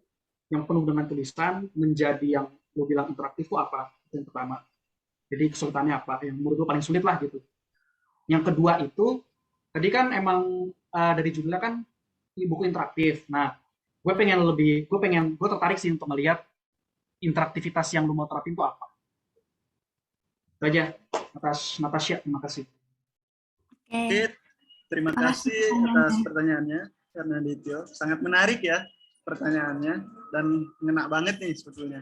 yang penuh dengan tulisan menjadi yang lo bilang interaktif itu apa? Itu yang pertama. Jadi kesulitannya apa? Yang menurut gue paling sulit lah gitu. Yang kedua itu, tadi kan emang dari judulnya kan buku interaktif. Nah, gue tertarik sih untuk melihat interaktivitas yang lo mau terapin itu apa. Itu aja, Natasha, terima kasih. Oke, terima kasih atas pertanyaannya, Hernanditio. Sangat menarik ya pertanyaannya dan ngena banget nih sebetulnya.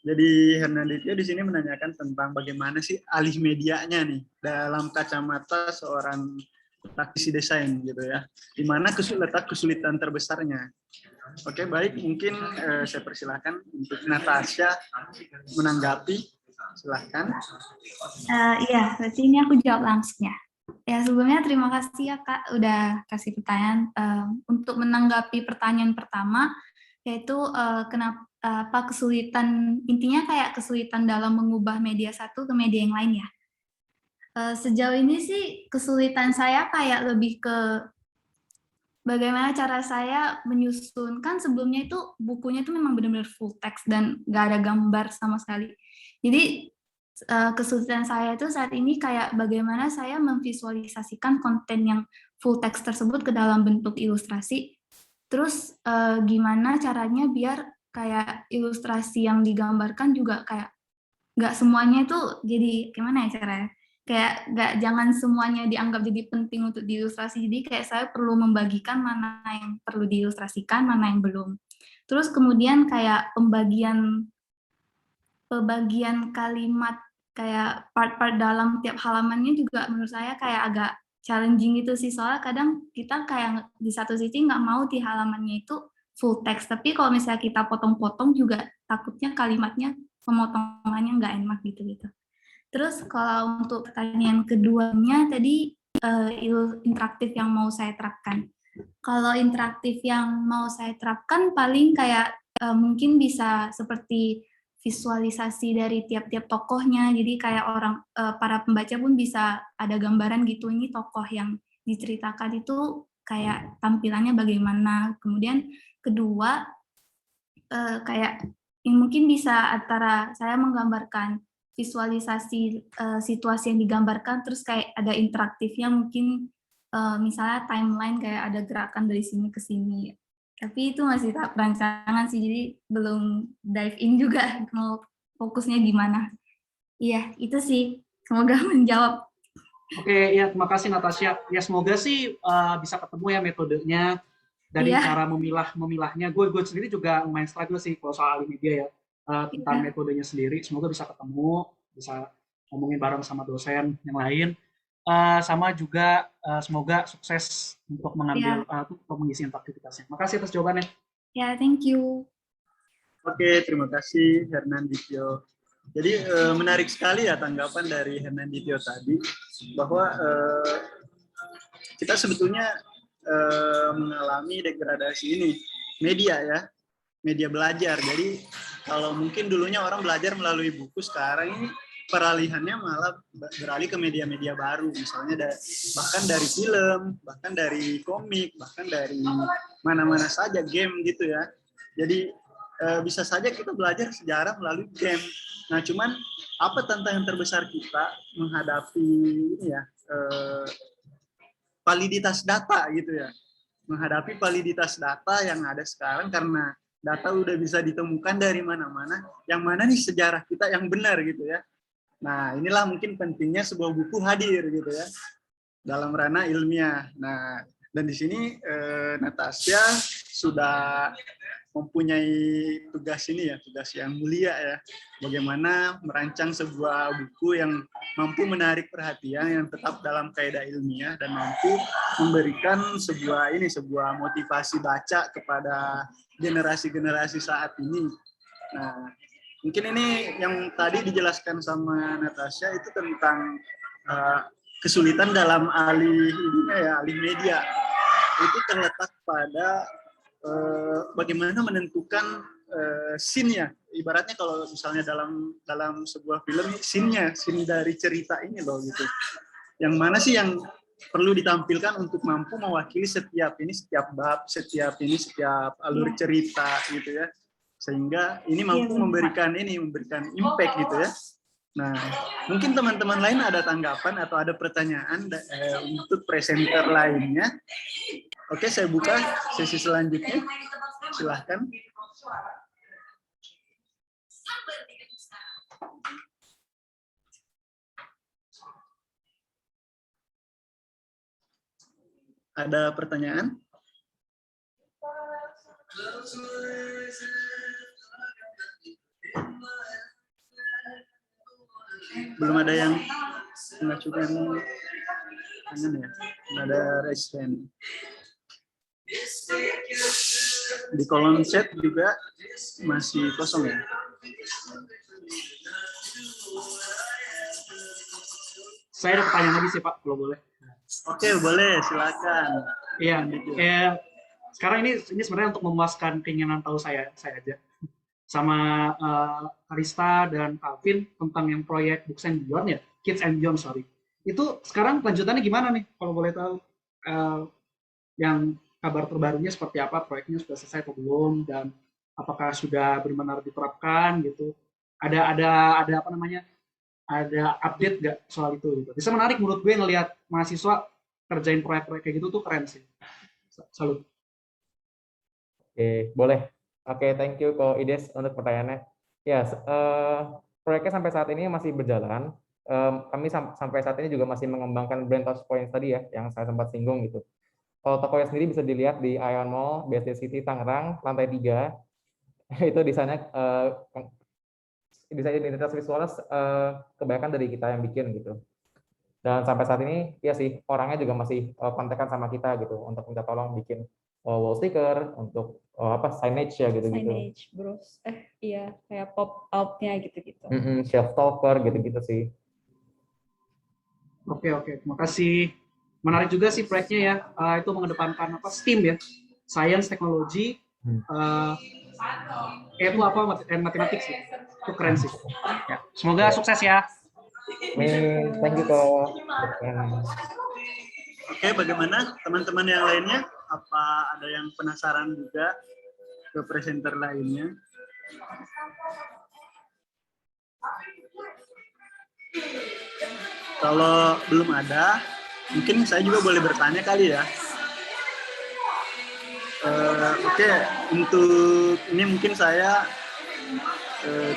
Jadi Hernanditio di sini menanyakan tentang bagaimana sih alih medianya nih dalam kacamata seorang praktisi desain gitu ya. Di mana letak kesulitan terbesarnya. Oke, baik, mungkin saya persilahkan untuk Natasha menanggapi. Silahkan. Iya, berarti ini aku jawab langsung ya. Ya, sebelumnya terima kasih ya Kak udah kasih pertanyaan. Untuk menanggapi pertanyaan pertama, yaitu kenapa kesulitan, intinya kayak kesulitan dalam mengubah media satu ke media yang lain ya. Sejauh ini sih kesulitan saya kayak lebih ke bagaimana cara saya menyusun. Kan sebelumnya itu bukunya itu memang benar-benar full text dan nggak ada gambar sama sekali. Jadi kesulitan saya itu saat ini kayak bagaimana saya memvisualisasikan konten yang full text tersebut ke dalam bentuk ilustrasi. Terus gimana caranya biar kayak ilustrasi yang digambarkan juga kayak nggak semuanya itu jadi gimana ya caranya? Kayak jangan semuanya dianggap jadi penting untuk diilustrasi. Jadi kayak saya perlu membagikan mana yang perlu diilustrasikan, mana yang belum. Terus kemudian kayak pembagian kalimat kayak part-part dalam tiap halamannya juga menurut saya kayak agak challenging gitu sih, soalnya kadang kita kayak di satu sisi nggak mau di halamannya itu full text, tapi kalau misalnya kita potong-potong juga takutnya kalimatnya pemotongannya nggak enak gitu. Terus kalau untuk pertanyaan keduanya tadi interaktif yang mau saya terapkan. Kalau interaktif yang mau saya terapkan paling kayak mungkin bisa seperti visualisasi dari tiap-tiap tokohnya, jadi kayak para pembaca pun bisa ada gambaran gitu, ini tokoh yang diceritakan itu kayak tampilannya bagaimana. Kemudian kedua kayak yang mungkin bisa antara saya menggambarkan visualisasi situasi yang digambarkan, terus kayak ada interaktifnya mungkin misalnya timeline kayak ada gerakan dari sini ke sini. Tapi itu masih tahap perancangan sih, jadi belum dive in juga mau fokusnya gimana. Iya, itu sih. Semoga menjawab. Oke, ya terima kasih Natasha. Ya semoga sih bisa ketemu ya metodenya dari cara memilahnya. Gue sendiri juga lumayan struggle sih kalau soal media ya tentang metodenya sendiri. Semoga bisa ketemu, bisa ngomongin bareng sama dosen yang lain. Sama juga semoga sukses untuk mengambil untuk mengisi aktivitasnya. Makasih atas jawabannya. Ya, thank you. Oke, terima kasih Hernanditio. Jadi menarik sekali ya tanggapan dari Hernanditio tadi bahwa kita sebetulnya mengalami degradasi ini media ya, media belajar. Jadi kalau mungkin dulunya orang belajar melalui buku, sekarang ini peralihannya malah beralih ke media-media baru, misalnya bahkan dari film, bahkan dari komik, bahkan dari mana-mana saja, game gitu ya. Jadi bisa saja kita belajar sejarah melalui game. Nah, cuman apa tantangan terbesar kita menghadapi ini ya, validitas data gitu ya, menghadapi validitas data yang ada sekarang, karena data udah bisa ditemukan dari mana-mana, yang mana nih sejarah kita yang benar gitu ya. Nah, inilah mungkin pentingnya sebuah buku hadir gitu ya dalam ranah ilmiah. Nah, dan di sini Natasha sudah mempunyai tugas ini ya, tugas yang mulia ya. Bagaimana merancang sebuah buku yang mampu menarik perhatian, yang tetap dalam kaidah ilmiah dan mampu memberikan sebuah motivasi baca kepada generasi-generasi saat ini. Nah, mungkin ini yang tadi dijelaskan sama Natasha itu tentang kesulitan dalam alih media. Itu terletak pada bagaimana menentukan scene-nya. Ibaratnya kalau misalnya dalam sebuah film, scene dari cerita ini loh gitu. Yang mana sih yang perlu ditampilkan untuk mampu mewakili setiap bab, setiap alur cerita gitu ya. Sehingga ini mampu memberikan impact gitu ya. Nah, mungkin teman-teman lain ada tanggapan atau ada pertanyaan untuk presenter lainnya. Oke, saya buka sesi selanjutnya. Silahkan. Ada pertanyaan? Belum ada yang mengajukan tangan ya? Belum ada respon. Di kolom chat juga masih kosong ya? Saya ada pertanyaan lagi sih Pak, kalau boleh. Oke, boleh, silakan. Iya, sekarang ini sebenarnya untuk memuaskan keinginan tahu saya aja. Sama Arista dan Alvin tentang yang proyek Books and Beyond ya, Kids and Beyond, sorry. Itu sekarang kelanjutannya gimana nih, kalau boleh tahu? Yang kabar terbarunya seperti apa, proyeknya sudah selesai atau belum, dan apakah sudah benar-benar diterapkan gitu? Ada apa namanya? Ada update nggak soal itu gitu? Bisa menarik menurut gue ngelihat mahasiswa kerjain proyek-proyek kayak gitu tuh keren sih. Salut. Oke, boleh. Oke, thank you Ko Ides untuk pertanyaannya. Ya, proyeknya sampai saat ini masih berjalan. Kami sampai saat ini juga masih mengembangkan brand touch points tadi ya, yang saya sempat singgung gitu. Kalau tokonya sendiri bisa dilihat di Ion Mall, BSD City, Tangerang, lantai 3. Itu desainnya desain identitas visual kebanyakan dari kita yang bikin gitu. Dan sampai saat ini ya sih orangnya juga masih kontekan sama kita gitu untuk minta tolong bikin wall sticker, untuk signage ya gitu-gitu. Signage, bros. Iya, kayak pop out-nya gitu-gitu. Shelf stopper gitu-gitu sih. Oke, terima kasih. Menarik juga sih proyeknya ya. Itu mengedepankan STEAM ya, Science, Technology, itu matematik sih. Itu keren sih. Ya, semoga sukses ya. Thank you Ko. Oke, bagaimana teman-teman yang lainnya? Apa ada yang penasaran juga ke presenter lainnya? Kalau belum ada, mungkin saya juga boleh bertanya kali ya. Oke, untuk ini mungkin saya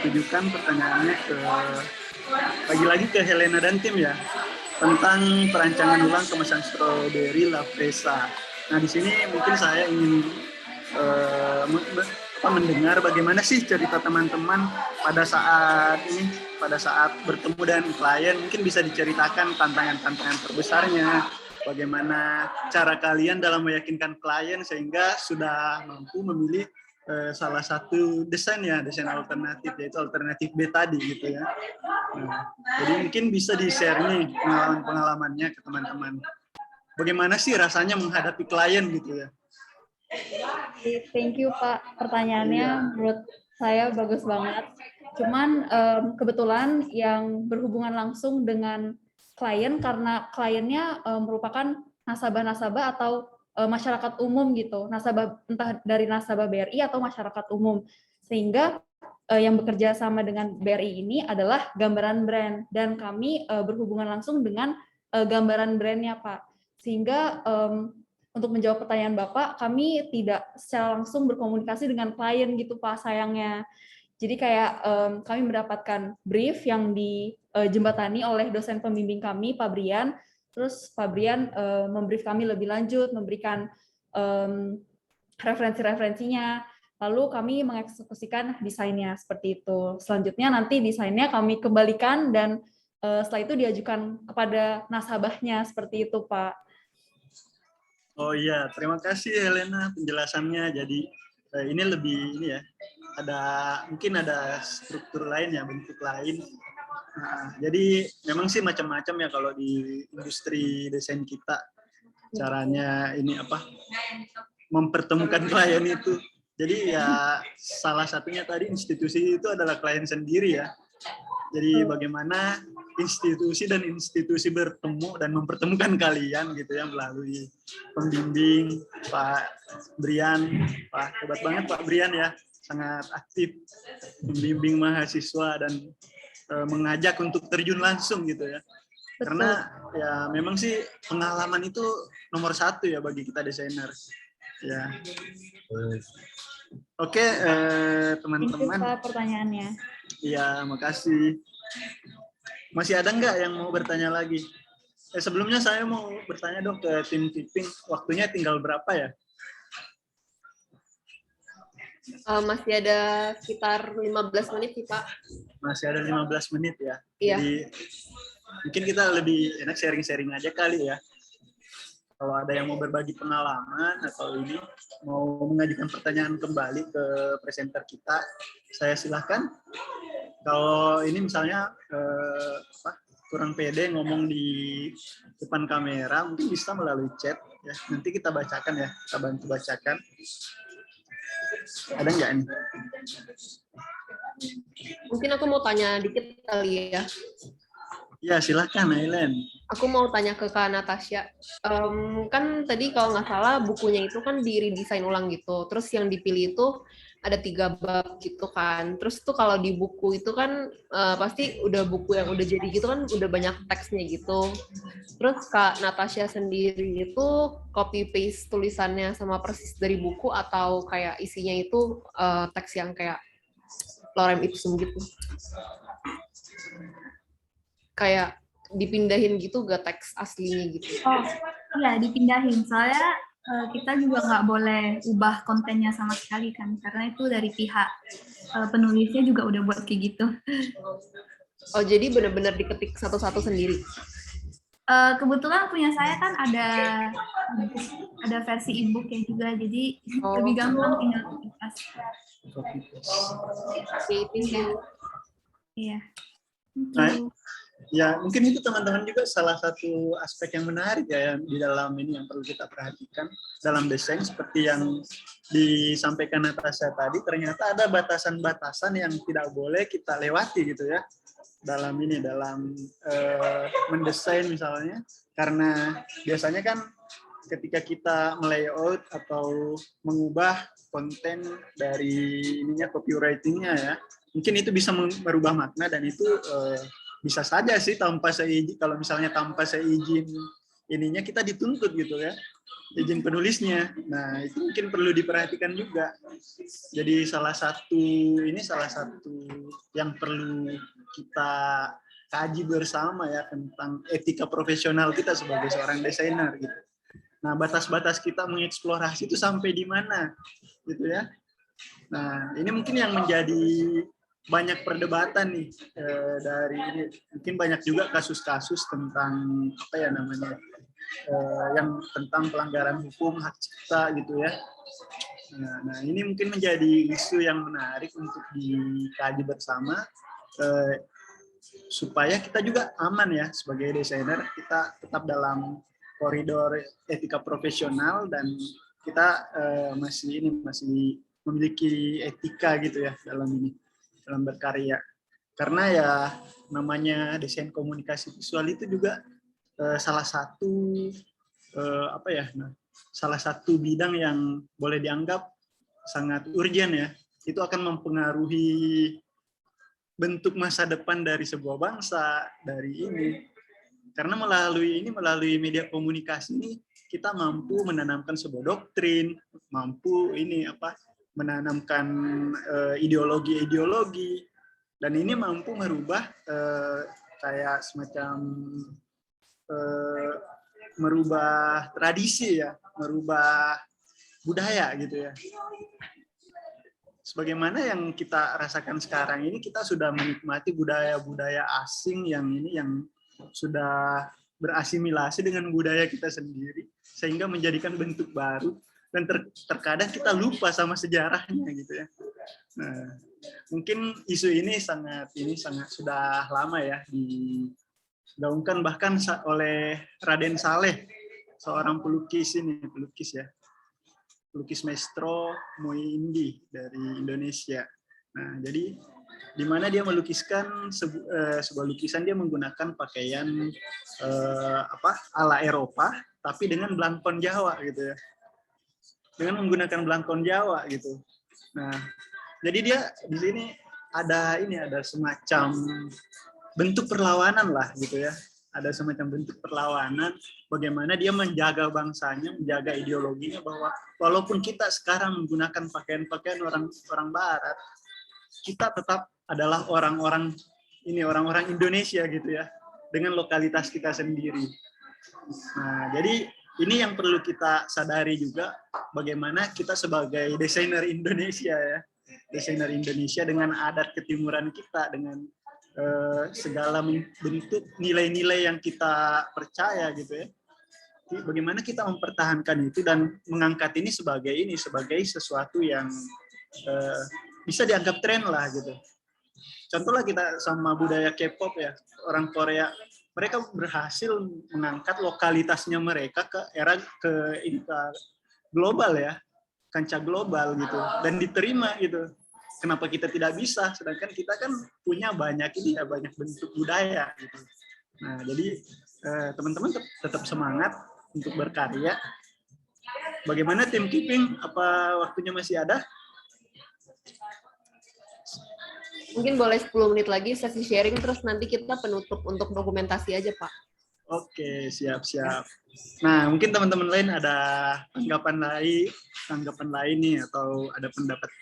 tujukan pertanyaannya lagi-lagi ke Helena dan tim ya, tentang perancangan ulang kemasan Strawberry La Fresa. Nah, di sini mungkin saya ingin mendengar bagaimana sih cerita teman-teman pada saat bertemu dengan klien. Mungkin bisa diceritakan tantangan-tantangan terbesarnya, bagaimana cara kalian dalam meyakinkan klien sehingga sudah mampu memilih salah satu desain alternatif, yaitu alternatif B tadi gitu ya. Nah, jadi mungkin bisa di-share nih pengalaman-pengalamannya ke teman-teman. Bagaimana sih rasanya menghadapi klien gitu ya? Thank you Pak, pertanyaannya menurut saya bagus banget. Cuman kebetulan yang berhubungan langsung dengan klien karena kliennya merupakan nasabah-nasabah atau masyarakat umum gitu, entah dari nasabah BRI atau masyarakat umum, sehingga yang bekerja sama dengan BRI ini adalah gambaran brand, dan kami berhubungan langsung dengan gambaran brandnya Pak, sehingga untuk menjawab pertanyaan Bapak, kami tidak secara langsung berkomunikasi dengan klien gitu Pak, sayangnya. Jadi kayak kami mendapatkan brief yang dijembatani oleh dosen pembimbing kami, Pak Brian. Terus Pak Brian membrief kami lebih lanjut, memberikan referensi-referensinya. Lalu kami mengeksekusikan desainnya seperti itu. Selanjutnya nanti desainnya kami kembalikan dan setelah itu diajukan kepada nasabahnya seperti itu, Pak. Oh iya, terima kasih Helena penjelasannya. Jadi ini lebih ini ya, mungkin ada struktur lain ya, bentuk lain. Nah, jadi memang sih macam-macam ya kalau di industri desain kita caranya ini apa mempertemukan klien itu. Jadi ya salah satunya tadi institusi itu adalah klien sendiri ya. Jadi bagaimana institusi dan institusi bertemu dan mempertemukan kalian gitu ya melalui pembimbing Pak Brian. Pak, hebat banget Pak Brian ya, sangat aktif membimbing mahasiswa dan mengajak untuk terjun langsung gitu ya. Betul. Karena ya memang sih pengalaman itu nomor satu ya bagi kita desainer. Ya. Oke, teman-teman. Itu Pak pertanyaannya. Iya, makasih. Masih ada nggak yang mau bertanya lagi? Sebelumnya saya mau bertanya dong ke tim tipping, waktunya tinggal berapa ya? Masih ada sekitar 15 menit sih, Pak. Masih ada 15 menit ya? Iya. Jadi mungkin kita lebih enak sharing-sharing aja kali ya. Kalau ada yang mau berbagi pengalaman atau ini mau mengajukan pertanyaan kembali ke presenter kita, saya silahkan. Kalau ini misalnya kurang pede ngomong di depan kamera, mungkin bisa melalui chat ya. Nanti kita bacakan ya, kita bantu bacakan. Ada nggak ini? Mungkin aku mau tanya dikit kali ya. Ya, silahkan Aileen. Aku mau tanya ke Kak Natasha. Kan tadi kalau nggak salah bukunya itu kan di-redesign ulang gitu. Terus yang dipilih itu ada 3 bab gitu kan. Terus tuh kalau di buku itu kan pasti udah buku yang udah jadi gitu kan udah banyak teksnya gitu. Terus Kak Natasha sendiri itu copy paste tulisannya sama persis dari buku atau kayak isinya itu teks yang kayak lorem ipsum gitu. Kayak dipindahin gitu gak teks aslinya gitu. Oh, iya dipindahin. Soalnya kita juga nggak boleh ubah kontennya sama sekali kan, karena itu dari pihak penulisnya juga udah buat kayak gitu. Oh, jadi benar-benar diketik satu-satu sendiri? Kebetulan punya saya kan ada versi e-booknya juga, jadi lebih gampang tinggal copy-paste. Oke, thank you. Iya. Nah, ya mungkin itu teman-teman juga salah satu aspek yang menarik ya di dalam ini yang perlu kita perhatikan dalam desain, seperti yang disampaikan Natasha tadi, ternyata ada batasan-batasan yang tidak boleh kita lewati gitu ya dalam mendesain misalnya, karena biasanya kan ketika kita melayout atau mengubah konten dari ininya copywriting-nya ya, mungkin itu bisa merubah makna dan itu bisa saja sih tanpa seizin, kalau misalnya tanpa seizin ininya kita dituntut gitu ya, izin penulisnya. Nah, itu mungkin perlu diperhatikan juga. Jadi salah satu yang perlu kita kaji bersama ya tentang etika profesional kita sebagai seorang desainer gitu. Nah, batas-batas kita mengeksplorasi itu sampai di mana gitu ya. Nah, ini mungkin yang menjadi banyak perdebatan nih dari ini. Mungkin banyak juga kasus-kasus tentang apa ya namanya yang tentang pelanggaran hukum hak cipta gitu ya. Nah, ini mungkin menjadi isu yang menarik untuk dikaji bersama supaya kita juga aman ya sebagai desainer, kita tetap dalam koridor etika profesional dan kita masih memiliki etika gitu ya dalam berkarya. Karena ya namanya desain komunikasi visual itu juga salah satu bidang yang boleh dianggap sangat urgent ya. Itu akan mempengaruhi bentuk masa depan dari sebuah bangsa, dari ini. Karena melalui media komunikasi ini kita mampu menanamkan sebuah doktrin, mampu menanamkan ideologi-ideologi, dan ini mampu merubah kayak semacam merubah tradisi ya, merubah budaya gitu ya. Sebagaimana yang kita rasakan sekarang ini, kita sudah menikmati budaya-budaya asing yang sudah berasimilasi dengan budaya kita sendiri, sehingga menjadikan bentuk baru, dan terkadang kita lupa sama sejarahnya gitu ya. Nah, mungkin isu ini sangat sudah lama ya digaungkan bahkan oleh Raden Saleh, seorang pelukis ya. Pelukis maestro Muindi dari Indonesia. Nah, jadi di mana dia melukiskan sebuah lukisan, dia menggunakan pakaian ala Eropa, tapi dengan belangkon Jawa gitu ya. Dengan menggunakan belangkon Jawa gitu. Nah, jadi dia di sini ada semacam bentuk perlawanan lah gitu ya. Ada semacam bentuk perlawanan bagaimana dia menjaga bangsanya, menjaga ideologinya, bahwa walaupun kita sekarang menggunakan pakaian-pakaian orang barat, kita tetap adalah orang-orang Indonesia gitu ya, dengan lokalitas kita sendiri. Nah, jadi ini yang perlu kita sadari juga, bagaimana kita sebagai desainer Indonesia ya, desainer Indonesia dengan adat ketimuran kita, dengan segala bentuk nilai-nilai yang kita percaya gitu ya. Bagaimana kita mempertahankan itu dan mengangkat ini sebagai sesuatu yang bisa dianggap tren lah gitu. Contohlah kita sama budaya K-pop ya, orang Korea, mereka berhasil mengangkat lokalitasnya mereka ke global ya, kancah global gitu, dan diterima gitu. Kenapa kita tidak bisa? Sedangkan kita kan punya banyak bentuk budaya gitu. Nah, jadi teman-teman tetap semangat untuk berkarya. Bagaimana tim keeping? Apa waktunya masih ada? Mungkin boleh 10 menit lagi sesi sharing, terus nanti kita penutup untuk dokumentasi aja, Pak. Oke, siap-siap. Nah, mungkin teman-teman lain ada tanggapan lain nih, atau ada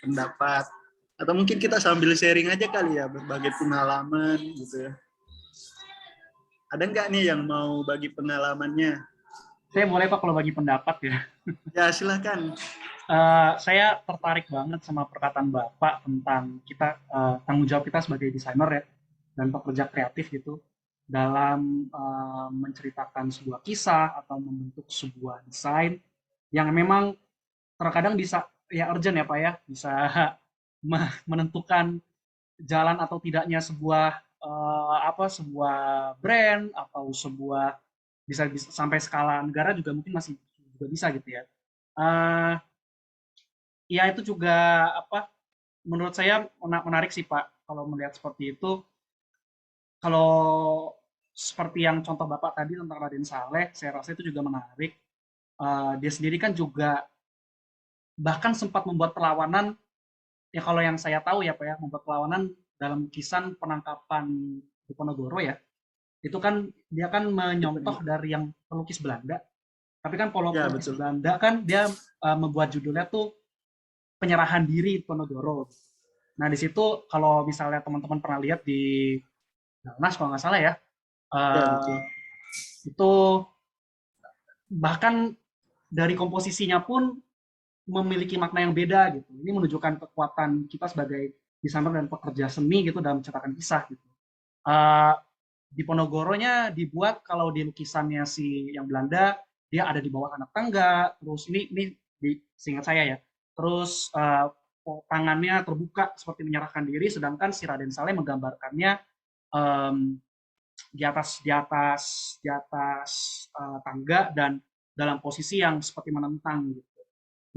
pendapat, atau mungkin kita sambil sharing aja kali ya, berbagai pengalaman gitu ya. Ada nggak nih yang mau bagi pengalamannya? Saya boleh Pak kalau bagi pendapat ya. Ya, silahkan. Saya tertarik banget sama perkataan Bapak tentang kita tanggung jawab kita sebagai desainer ya, dan pekerja kreatif gitu, dalam menceritakan sebuah kisah atau membentuk sebuah desain yang memang terkadang bisa ya urgent ya Pak ya, bisa menentukan jalan atau tidaknya sebuah sebuah brand atau sebuah bisa sampai skala negara juga mungkin masih juga bisa gitu ya. Ya itu juga menurut saya menarik sih Pak kalau melihat seperti itu. Kalau seperti yang contoh Bapak tadi tentang Raden Saleh, saya rasa itu juga menarik. Dia sendiri kan juga bahkan sempat membuat perlawanan, ya kalau yang saya tahu ya Pak ya, membuat perlawanan dalam lukisan penangkapan Diponegoro ya. Itu kan dia kan menyontoh dari yang pelukis Belanda. Tapi kan kalau Ya, pelukis betul. Belanda kan dia membuat judulnya tuh penyerahan diri Diponegoro. Nah di situ kalau misalnya teman-teman pernah lihat di Dalnas kalau nggak salah ya, Ya, betul. itu bahkan dari komposisinya pun memiliki makna yang beda gitu. Ini menunjukkan kekuatan kita sebagai desainer dan pekerja seni gitu dalam menceritakan kisah gitu. Diponegoronya dibuat kalau di lukisannya si yang Belanda dia ada di bawah anak tangga, terus ini seingat saya ya, terus tangannya terbuka seperti menyerahkan diri, sedangkan si Raden Saleh menggambarkannya di atas tangga dan dalam posisi yang seperti menentang gitu.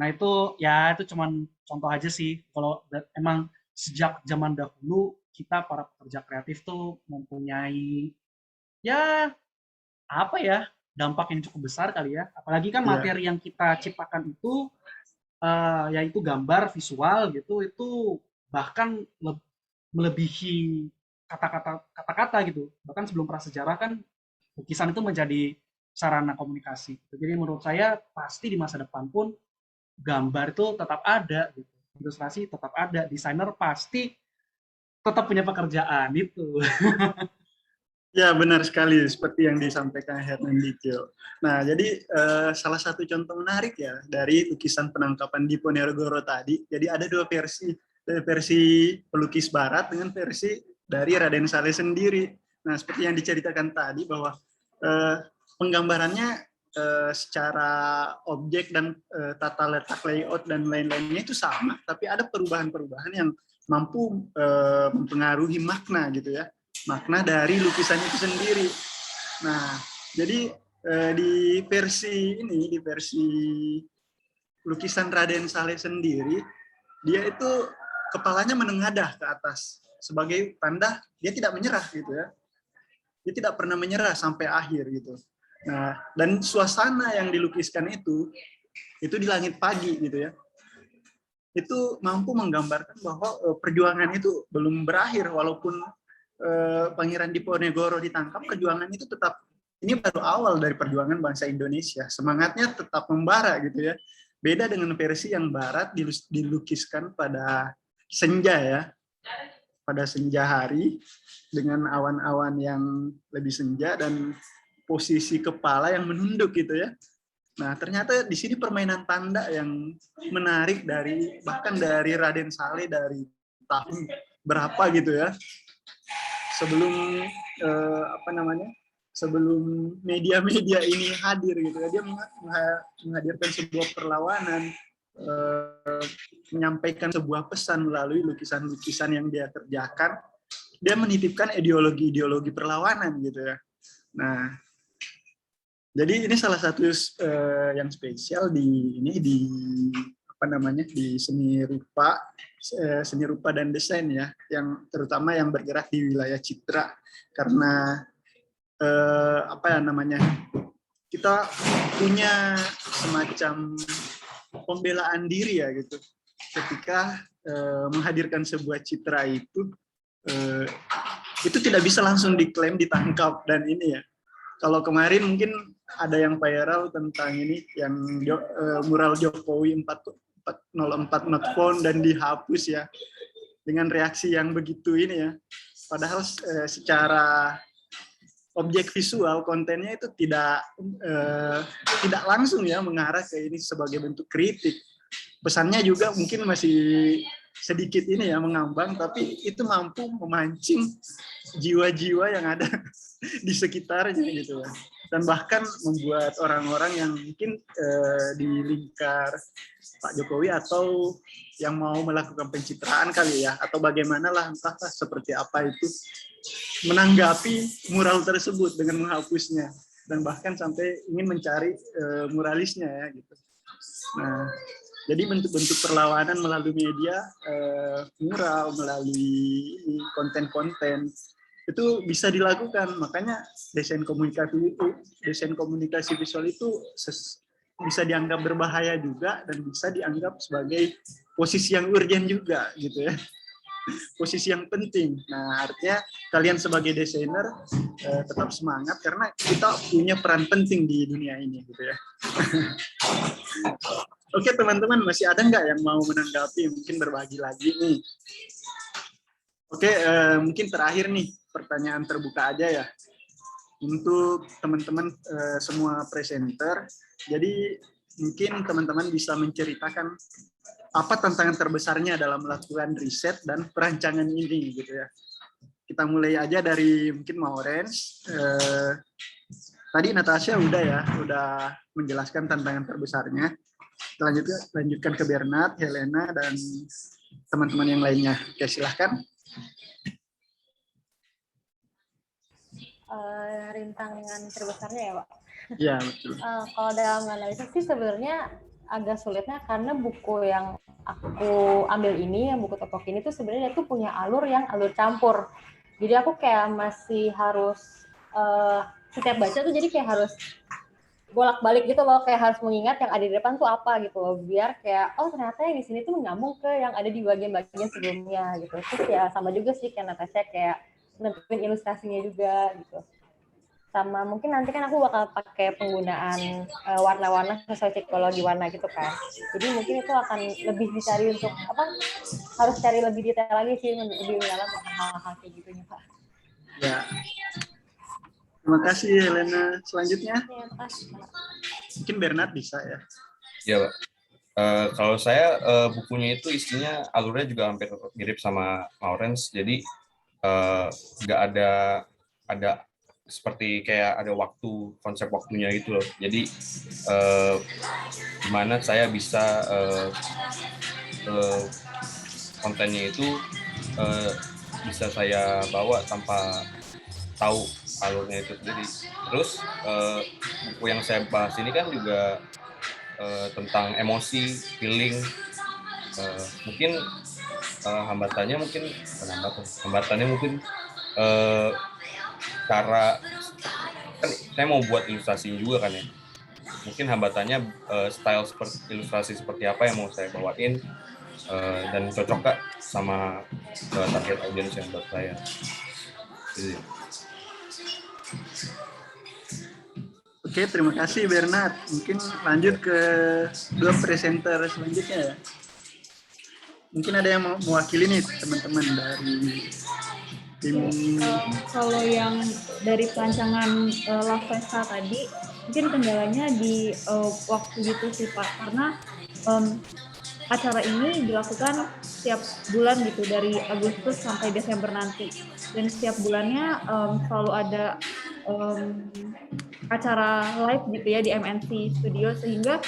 Nah itu cuman contoh aja sih. Kalau emang sejak zaman dahulu kita para pekerja kreatif tuh mempunyai dampak yang cukup besar kali ya. Apalagi kan materi yang kita ciptakan itu yaitu gambar visual gitu, itu bahkan melebihi kata-kata gitu. Bahkan sebelum prasejarah kan lukisan itu menjadi sarana komunikasi. Jadi menurut saya pasti di masa depan pun gambar itu tetap ada gitu. ilustrasi tetap ada, desainer pasti tetap punya pekerjaan itu. Ya, benar sekali seperti yang disampaikan Hernandito. Nah, jadi salah satu contoh menarik ya dari lukisan penangkapan Diponegoro tadi. Jadi ada dua versi, versi pelukis barat dengan versi dari Raden Saleh sendiri. Nah, seperti yang diceritakan tadi bahwa penggambarannya secara objek dan tata letak layout dan lain-lainnya itu sama, tapi ada perubahan-perubahan yang mampu mempengaruhi makna gitu ya. Makna dari lukisan itu sendiri. Nah, jadi di versi ini, di versi lukisan Raden Saleh sendiri, dia itu kepalanya menengadah ke atas sebagai tanda dia tidak menyerah gitu ya. Dia tidak pernah menyerah sampai akhir gitu. Nah, dan suasana yang dilukiskan itu di langit pagi gitu ya. Itu mampu menggambarkan bahwa perjuangan itu belum berakhir walaupun Pangeran Diponegoro ditangkap, perjuangan itu tetap, ini baru awal dari perjuangan bangsa Indonesia. Semangatnya tetap membara gitu ya. Beda dengan versi yang barat dilukiskan pada senja ya. Pada senja hari dengan awan-awan yang lebih senja dan posisi kepala yang menunduk gitu ya. Nah, ternyata di sini permainan tanda yang menarik bahkan dari Raden Saleh dari tahun berapa gitu ya. Sebelum sebelum media-media ini hadir gitu ya, dia menghadirkan sebuah perlawanan, menyampaikan sebuah pesan melalui lukisan-lukisan yang dia kerjakan. Dia menitipkan ideologi-ideologi perlawanan gitu ya. Nah, jadi ini salah satu yang spesial di seni rupa dan desain ya, yang terutama yang bergerak di wilayah citra, karena kita punya semacam pembelaan diri ya gitu ketika menghadirkan sebuah citra itu tidak bisa langsung diklaim ditangkap. Dan ini ya, kalau kemarin mungkin ada yang viral tentang ini yang mural Jokowi 404 not found dan dihapus ya, dengan reaksi yang begitu ini ya, padahal secara objek visual kontennya itu tidak langsung ya mengarah ke ini sebagai bentuk kritik. Pesannya juga mungkin masih sedikit ini ya mengambang, tapi itu mampu memancing jiwa-jiwa yang ada di sekitarnya gitu ya. Dan bahkan membuat orang-orang yang mungkin di lingkar Pak Jokowi atau yang mau melakukan pencitraan kali ya, atau bagaimana lah, entahlah seperti apa itu, menanggapi mural tersebut dengan menghapusnya, dan bahkan sampai ingin mencari muralisnya ya gitu. Nah, jadi bentuk-bentuk perlawanan melalui media, mural, melalui konten-konten itu bisa dilakukan. Makanya desain komunikasi visual itu bisa dianggap berbahaya juga dan bisa dianggap sebagai posisi yang urgent juga gitu ya. Posisi yang penting. Nah, artinya kalian sebagai desainer tetap semangat karena kita punya peran penting di dunia ini gitu ya. Oke teman-teman, masih ada nggak yang mau menanggapi, mungkin berbagi lagi nih? Oke, mungkin terakhir nih, pertanyaan terbuka aja ya untuk teman-teman semua presenter. Jadi mungkin teman-teman bisa menceritakan apa tantangan terbesarnya dalam melakukan riset dan perancangan ini gitu ya. Kita mulai aja dari mungkin Maurens. Tadi Natasha udah menjelaskan tantangan terbesarnya. Lanjutkan ke Bernard, Helena, dan teman-teman yang lainnya. Oke, silahkan. Rintangan terbesarnya ya, Pak? Iya, betul. Kalau dalam analisis sih sebenarnya agak sulitnya karena buku yang aku ambil ini, yang buku topok ini tuh sebenarnya tuh punya alur campur. Jadi aku kayak masih harus setiap baca tuh jadi kayak harus bolak-balik gitu loh, kayak harus mengingat yang ada di depan tuh apa gitu loh, biar kayak oh ternyata yang di sini tuh menyambung ke yang ada di bagian-bagian sebelumnya gitu. Terus ya sama juga sih kayak Natasha kayak nentuin ilustrasinya juga gitu. sama mungkin nanti kan aku bakal pakai penggunaan warna-warna sesuai psikologi warna gitu kan. Jadi mungkin itu akan lebih dicari untuk apa? Harus cari lebih detail lagi sih, lebih mendalam tentang hal-hal kayak gitunya, Pak. Ya. Terima kasih Helena. Selanjutnya Ya, makasih, Pak. mungkin Bernard bisa ya. Ya, Pak. Kalau saya bukunya itu isinya alurnya juga hampir mirip sama Lawrence, jadi nggak ada seperti kayak ada konsep waktunya gitu loh. Jadi gimana saya bisa kontennya itu bisa saya bawa tanpa tahu alurnya itu sendiri. Terus buku yang saya bahas ini kan juga tentang emosi, feeling. Mungkin hambatannya mungkin cara kan saya mau buat ilustrasi juga kan ya. Mungkin hambatannya style ilustrasi seperti apa yang mau saya bawain dan cocok gak sama target audiens yang buat saya. Jadi, Oke, terima kasih Bernard. Mungkin lanjut ke dua presenter selanjutnya ya. Mungkin ada yang mau mewakili nih teman-teman dari tim. Kalau yang dari perancangan La Festa tadi, mungkin kendalanya di waktu gitu sih Pak, karena acara ini dilakukan setiap bulan gitu, dari Agustus sampai Desember nanti. Dan setiap bulannya selalu ada acara live gitu ya di MNC Studio, sehingga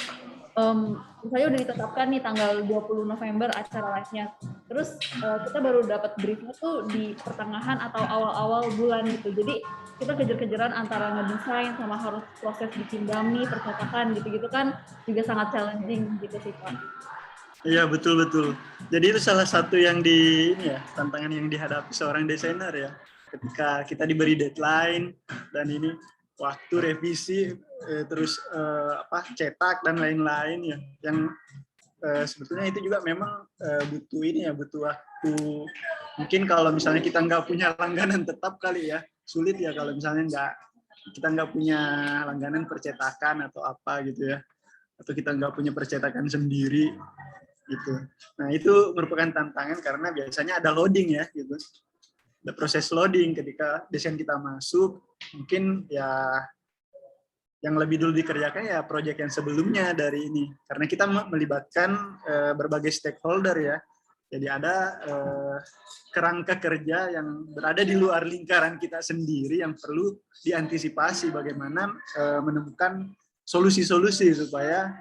misalnya udah ditetapkan nih tanggal 20 November acara live-nya. Terus kita baru dapat briefnya tuh di pertengahan atau awal-awal bulan gitu. Jadi kita kejar-kejaran antara ngedesain sama harus proses bikin dummy, percetakan gitu-gitu kan juga sangat challenging gitu sih Pak. Iya, betul. Jadi itu salah satu yang tantangan yang dihadapi seorang desainer ya. Ketika kita diberi deadline dan ini waktu revisi terus cetak dan lain-lain ya, yang sebetulnya itu juga memang butuh waktu. Mungkin kalau misalnya kita nggak punya langganan tetap kali ya, sulit ya kalau misalnya kita nggak punya langganan percetakan atau apa gitu ya, atau kita nggak punya percetakan sendiri gitu. Nah itu merupakan tantangan karena biasanya ada loading ya gitu. Ada proses loading ketika desain kita masuk, mungkin ya yang lebih dulu dikerjakan ya proyek yang sebelumnya dari ini, karena kita melibatkan berbagai stakeholder ya. Jadi ada kerangka kerja yang berada di luar lingkaran kita sendiri yang perlu diantisipasi bagaimana menemukan solusi-solusi supaya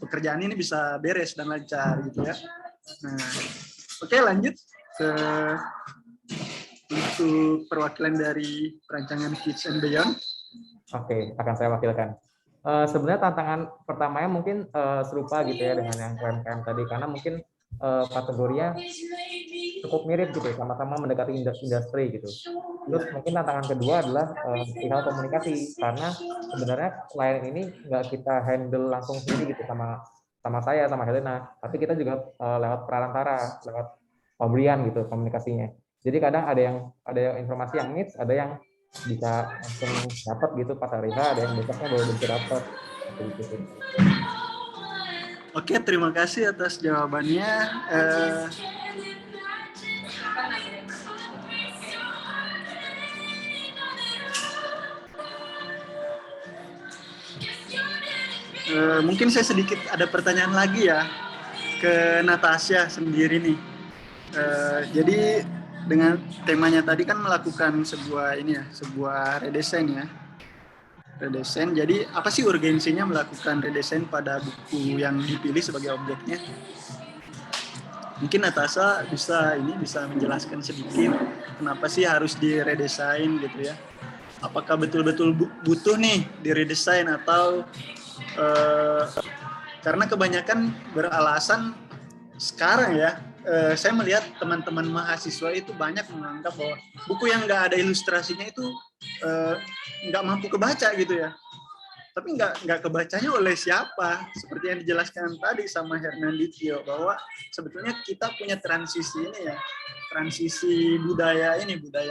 pekerjaan ini bisa beres dan lancar gitu ya. Nah, oke, lanjut ke untuk perwakilan dari perancangan Kids and Beyond. Oke, akan saya wakilkan. Sebenarnya tantangan pertamanya mungkin serupa gitu ya dengan yang UMKM tadi, karena mungkin kategorinya cukup mirip gitu, sama-sama mendekati industri gitu. Terus mungkin tantangan kedua adalah perihal komunikasi, karena sebenarnya klien ini nggak kita handle langsung sendiri gitu sama saya, sama Helena, tapi kita juga lewat perantara, lewat pemberian gitu komunikasinya. Jadi kadang ada yang informasi yang miss, ada yang bisa langsung dapat gitu pas hari H, ada yang besoknya baru bisa dapat. Gitu. Oke, terima kasih atas jawabannya. Mungkin saya sedikit ada pertanyaan lagi ya ke Natasha sendiri nih. Jadi dengan temanya tadi kan melakukan sebuah redesign ya. Redesign. Jadi apa sih urgensinya melakukan redesign pada buku yang dipilih sebagai objeknya? Mungkin Natasha bisa menjelaskan sedikit kenapa sih harus diredesign gitu ya? Apakah betul-betul butuh nih diredesign atau karena kebanyakan beralasan sekarang ya, saya melihat teman-teman mahasiswa itu banyak menganggap bahwa buku yang nggak ada ilustrasinya itu nggak mampu kebaca gitu ya. Tapi nggak kebacanya oleh siapa? Seperti yang dijelaskan tadi sama Hernanditio, bahwa sebetulnya kita punya transisi ini ya, transisi budaya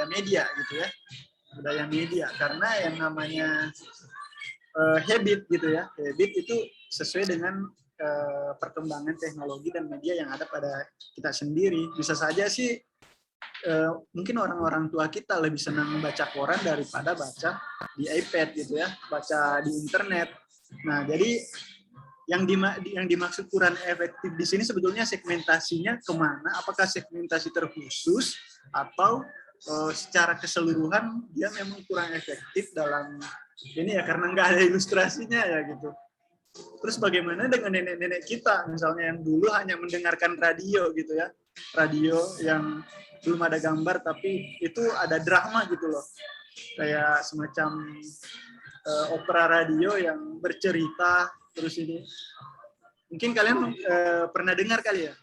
media gitu ya. budaya media, karena yang namanya habit gitu ya, habit itu sesuai dengan perkembangan teknologi dan media yang ada pada kita sendiri. Bisa saja sih mungkin orang-orang tua kita lebih senang membaca koran daripada baca di iPad gitu ya, baca di internet. Nah, jadi yang dimaksud kurang efektif di sini sebetulnya segmentasinya kemana? Apakah segmentasi terkhusus atau secara keseluruhan dia memang kurang efektif dalam ini ya, karena nggak ada ilustrasinya ya gitu. Terus bagaimana dengan nenek-nenek kita misalnya yang dulu hanya mendengarkan radio gitu ya, radio yang belum ada gambar tapi itu ada drama gitu loh, kayak semacam opera radio yang bercerita. Terus ini mungkin kalian pernah dengar kali ya,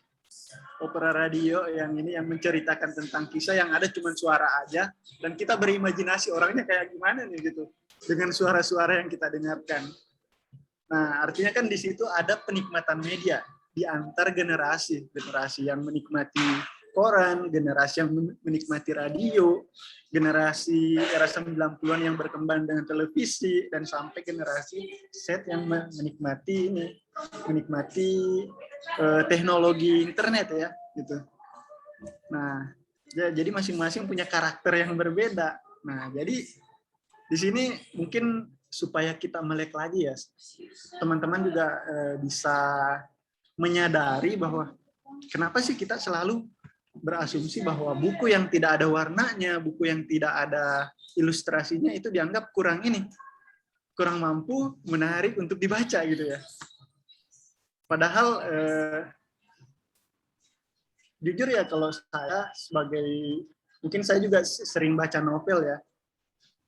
opera radio yang ini yang menceritakan tentang kisah yang ada cuma suara aja dan kita berimajinasi orangnya kayak gimana nih gitu dengan suara-suara yang kita dengarkan. Nah, artinya kan di situ ada penikmatan media di antar generasi yang menikmati koran, generasi yang menikmati radio, generasi era 90-an yang berkembang dengan televisi, dan sampai generasi Z yang menikmati teknologi internet ya, gitu. Nah, jadi masing-masing punya karakter yang berbeda. Nah, jadi di sini mungkin supaya kita melek lagi ya, teman-teman juga bisa menyadari bahwa kenapa sih kita selalu berasumsi bahwa buku yang tidak ada warnanya, buku yang tidak ada ilustrasinya itu dianggap kurang mampu, menarik untuk dibaca gitu ya. Padahal jujur ya, kalau saya mungkin saya juga sering baca novel ya.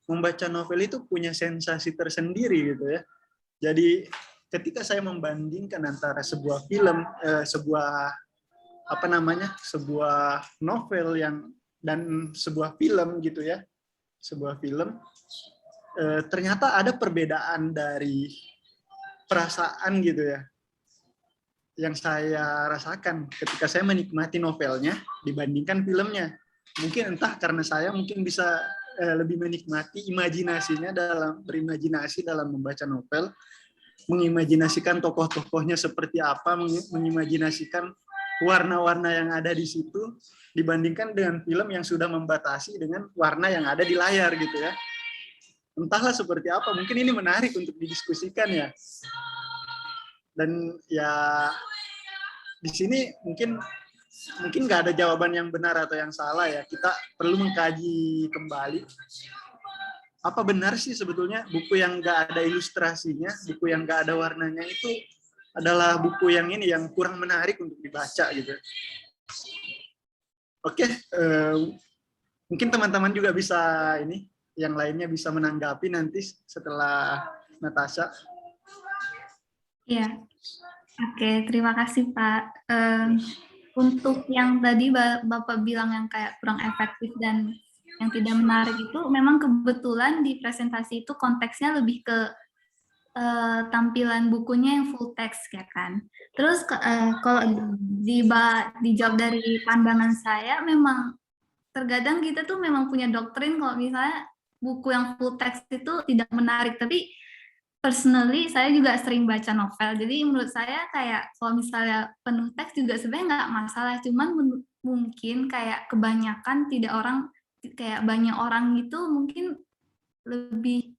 Membaca novel itu punya sensasi tersendiri gitu ya. Jadi ketika saya membandingkan antara sebuah film, sebuah novel dan sebuah film gitu ya, sebuah film, ternyata ada perbedaan dari perasaan gitu ya, yang saya rasakan ketika saya menikmati novelnya dibandingkan filmnya. Mungkin entah karena saya mungkin bisa lebih menikmati imajinasinya, berimajinasi dalam membaca novel, mengimajinasikan tokoh-tokohnya seperti apa, mengimajinasikan warna-warna yang ada di situ dibandingkan dengan film yang sudah membatasi dengan warna yang ada di layar gitu ya. Entahlah seperti apa, mungkin ini menarik untuk didiskusikan ya. Dan ya di sini mungkin nggak ada jawaban yang benar atau yang salah ya. Kita perlu mengkaji kembali apa benar sih sebetulnya buku yang nggak ada ilustrasinya, buku yang nggak ada warnanya itu adalah buku yang kurang menarik untuk dibaca gitu. Oke, mungkin teman-teman juga bisa yang lainnya bisa menanggapi nanti setelah Natasha. Ya, oke, terima kasih Pak. Untuk yang tadi Bapak bilang yang kayak kurang efektif dan yang tidak menarik itu, memang kebetulan di presentasi itu konteksnya lebih ke tampilan bukunya yang full text ya kan. Terus kalau dijawab dari pandangan saya, memang terkadang kita tuh memang punya doktrin kalau misalnya buku yang full text itu tidak menarik, tapi personally saya juga sering baca novel, jadi menurut saya kayak kalau misalnya penuh teks juga sebenarnya nggak masalah, cuman mungkin kayak kebanyakan banyak orang itu mungkin lebih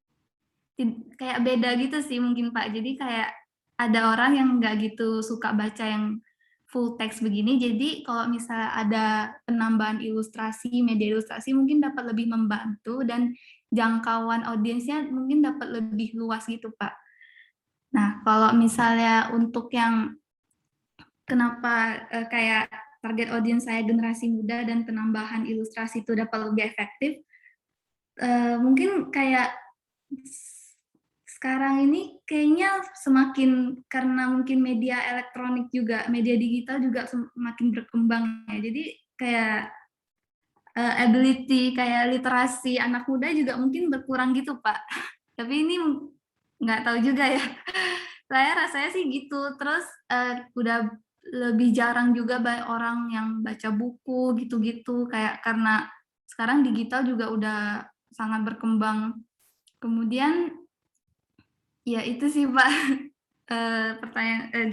kayak beda gitu sih mungkin Pak. Jadi kayak ada orang yang nggak gitu suka baca yang full text begini, jadi kalau misalnya ada penambahan ilustrasi, media ilustrasi mungkin dapat lebih membantu dan jangkauan audiensnya mungkin dapat lebih luas gitu Pak. Nah kalau misalnya untuk yang kenapa kayak target audiens saya generasi muda dan penambahan ilustrasi itu dapat lebih efektif, mungkin kayak sekarang ini kayaknya semakin, karena mungkin media elektronik juga, media digital juga semakin berkembang ya, jadi kayak ability kayak literasi anak muda juga mungkin berkurang gitu Pak. Tapi ini nggak tahu juga ya. Saya rasanya sih gitu. Terus udah lebih jarang juga orang yang baca buku gitu-gitu, kayak karena sekarang digital juga udah sangat berkembang. Kemudian ya itu sih Pak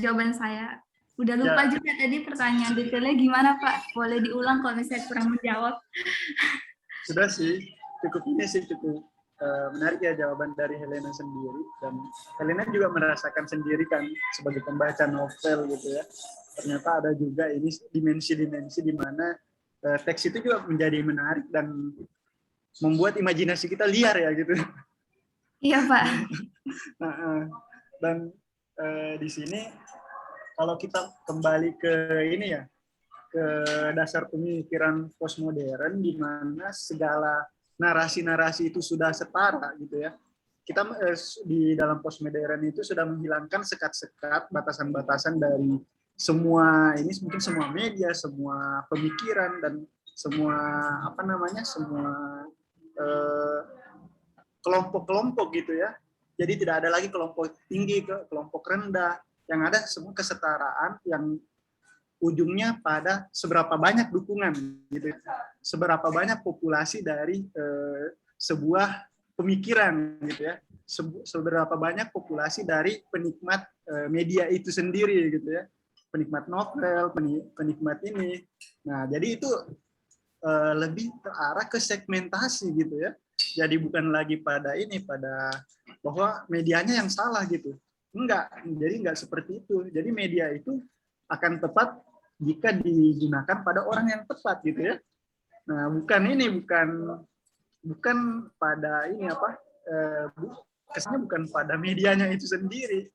jawaban saya. Udah lupa Ya. juga tadi pertanyaan detailnya gimana Pak? Boleh diulang kalau misalnya kurang menjawab. Sudah sih, cukup ini sih cukup menarik ya jawaban dari Helena sendiri, dan Helena juga merasakan sendiri kan sebagai pembaca novel gitu ya. Ternyata ada juga ini dimensi-dimensi di mana teks itu juga menjadi menarik dan membuat imajinasi kita liar ya gitu. Iya Pak. Nah, dan di sini kalau kita kembali ke ini ya, ke dasar pemikiran postmodern di mana segala narasi-narasi itu sudah setara gitu ya. Kita di dalam postmodern itu sudah menghilangkan sekat-sekat, batasan-batasan dari semua ini, mungkin semua media, semua pemikiran, dan semua semua kelompok-kelompok gitu ya. Jadi tidak ada lagi kelompok tinggi, kelompok rendah, yang ada semua kesetaraan yang ujungnya pada seberapa banyak dukungan gitu, seberapa banyak populasi dari sebuah pemikiran gitu ya, seberapa banyak populasi dari penikmat media itu sendiri gitu ya, penikmat novel, penikmat ini. Nah, jadi itu lebih terarah ke segmentasi gitu ya. Jadi bukan lagi pada bahwa medianya yang salah gitu. Enggak, jadi enggak seperti itu. Jadi media itu akan tepat jika digunakan pada orang yang tepat gitu ya. Nah, bukan pada kesannya bukan pada medianya itu sendiri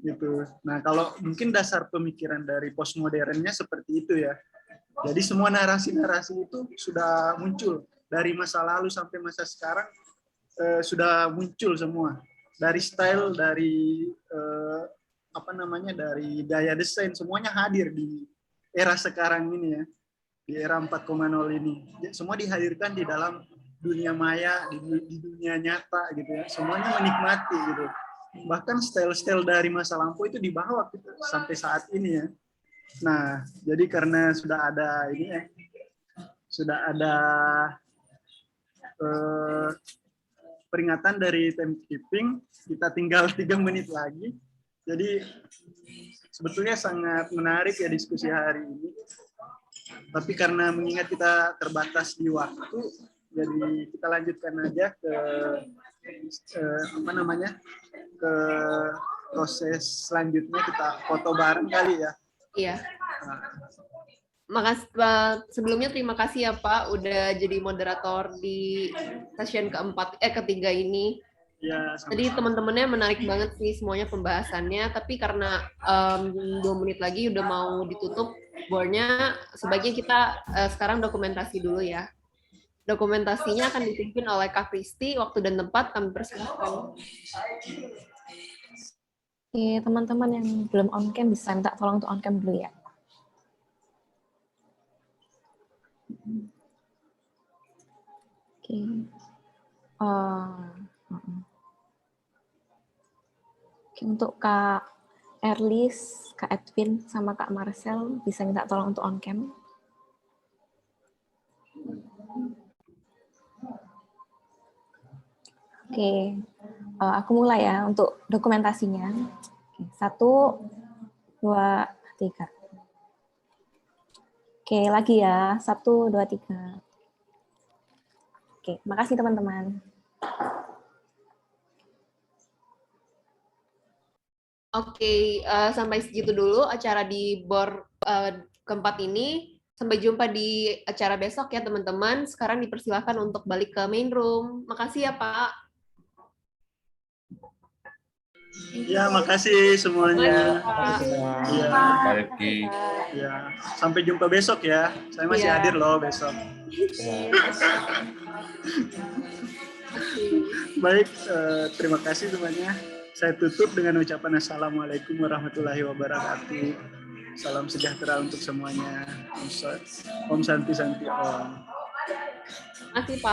gitu. Nah, kalau mungkin dasar pemikiran dari postmodernnya seperti itu ya. Jadi semua narasi-narasi itu sudah muncul dari masa lalu sampai masa sekarang, sudah muncul semua. Dari style, dari dari gaya desain, semuanya hadir di era sekarang ini ya, di era 4.0 ini. Semua dihadirkan di dalam dunia maya, di dunia nyata gitu ya. Semuanya menikmati gitu. Bahkan style-style dari masa lampau itu dibawa gitu, sampai saat ini ya. Nah, jadi karena sudah ada ini ya, sudah ada peringatan dari timekeeping, kita tinggal 3 menit lagi. Jadi sebetulnya sangat menarik ya diskusi hari ini. Tapi karena mengingat kita terbatas di waktu, jadi kita lanjutkan aja ke ke proses selanjutnya, kita foto bareng kali ya. Iya. Makasih, sebelumnya terima kasih ya Pak udah jadi moderator di session ketiga ini. Ya, Jadi teman-temannya menarik banget sih semuanya pembahasannya, tapi karena 2 menit lagi udah mau ditutup boardnya, sebaiknya kita sekarang dokumentasi dulu ya. Dokumentasinya akan dipimpin oleh Kak Kristi, waktu dan tempat kami persilahkan. Oke, teman-teman yang belum on cam bisa minta tolong untuk on cam dulu ya. Oke. Oke, untuk Kak Erlis, Kak Edwin, sama Kak Marcel bisa minta tolong untuk on cam. Oke, aku mulai ya untuk dokumentasinya. Oke, 1, 2, 3. Oke, lagi ya. 1, 2, 3. Oke, makasih teman-teman. Oke, sampai segitu dulu acara di board keempat ini. Sampai jumpa di acara besok ya teman-teman. Sekarang dipersilakan untuk balik ke main room. Makasih ya Pak. Ya, makasih semuanya. Iya. Pak Rifki. Ya, sampai jumpa besok ya. Saya masih hadir loh besok. Baik, terima kasih semuanya. Saya tutup dengan ucapan Assalamualaikum warahmatullahi wabarakatuh. Salam sejahtera untuk semuanya. Om Santi Santi Om. Terima kasih Pak.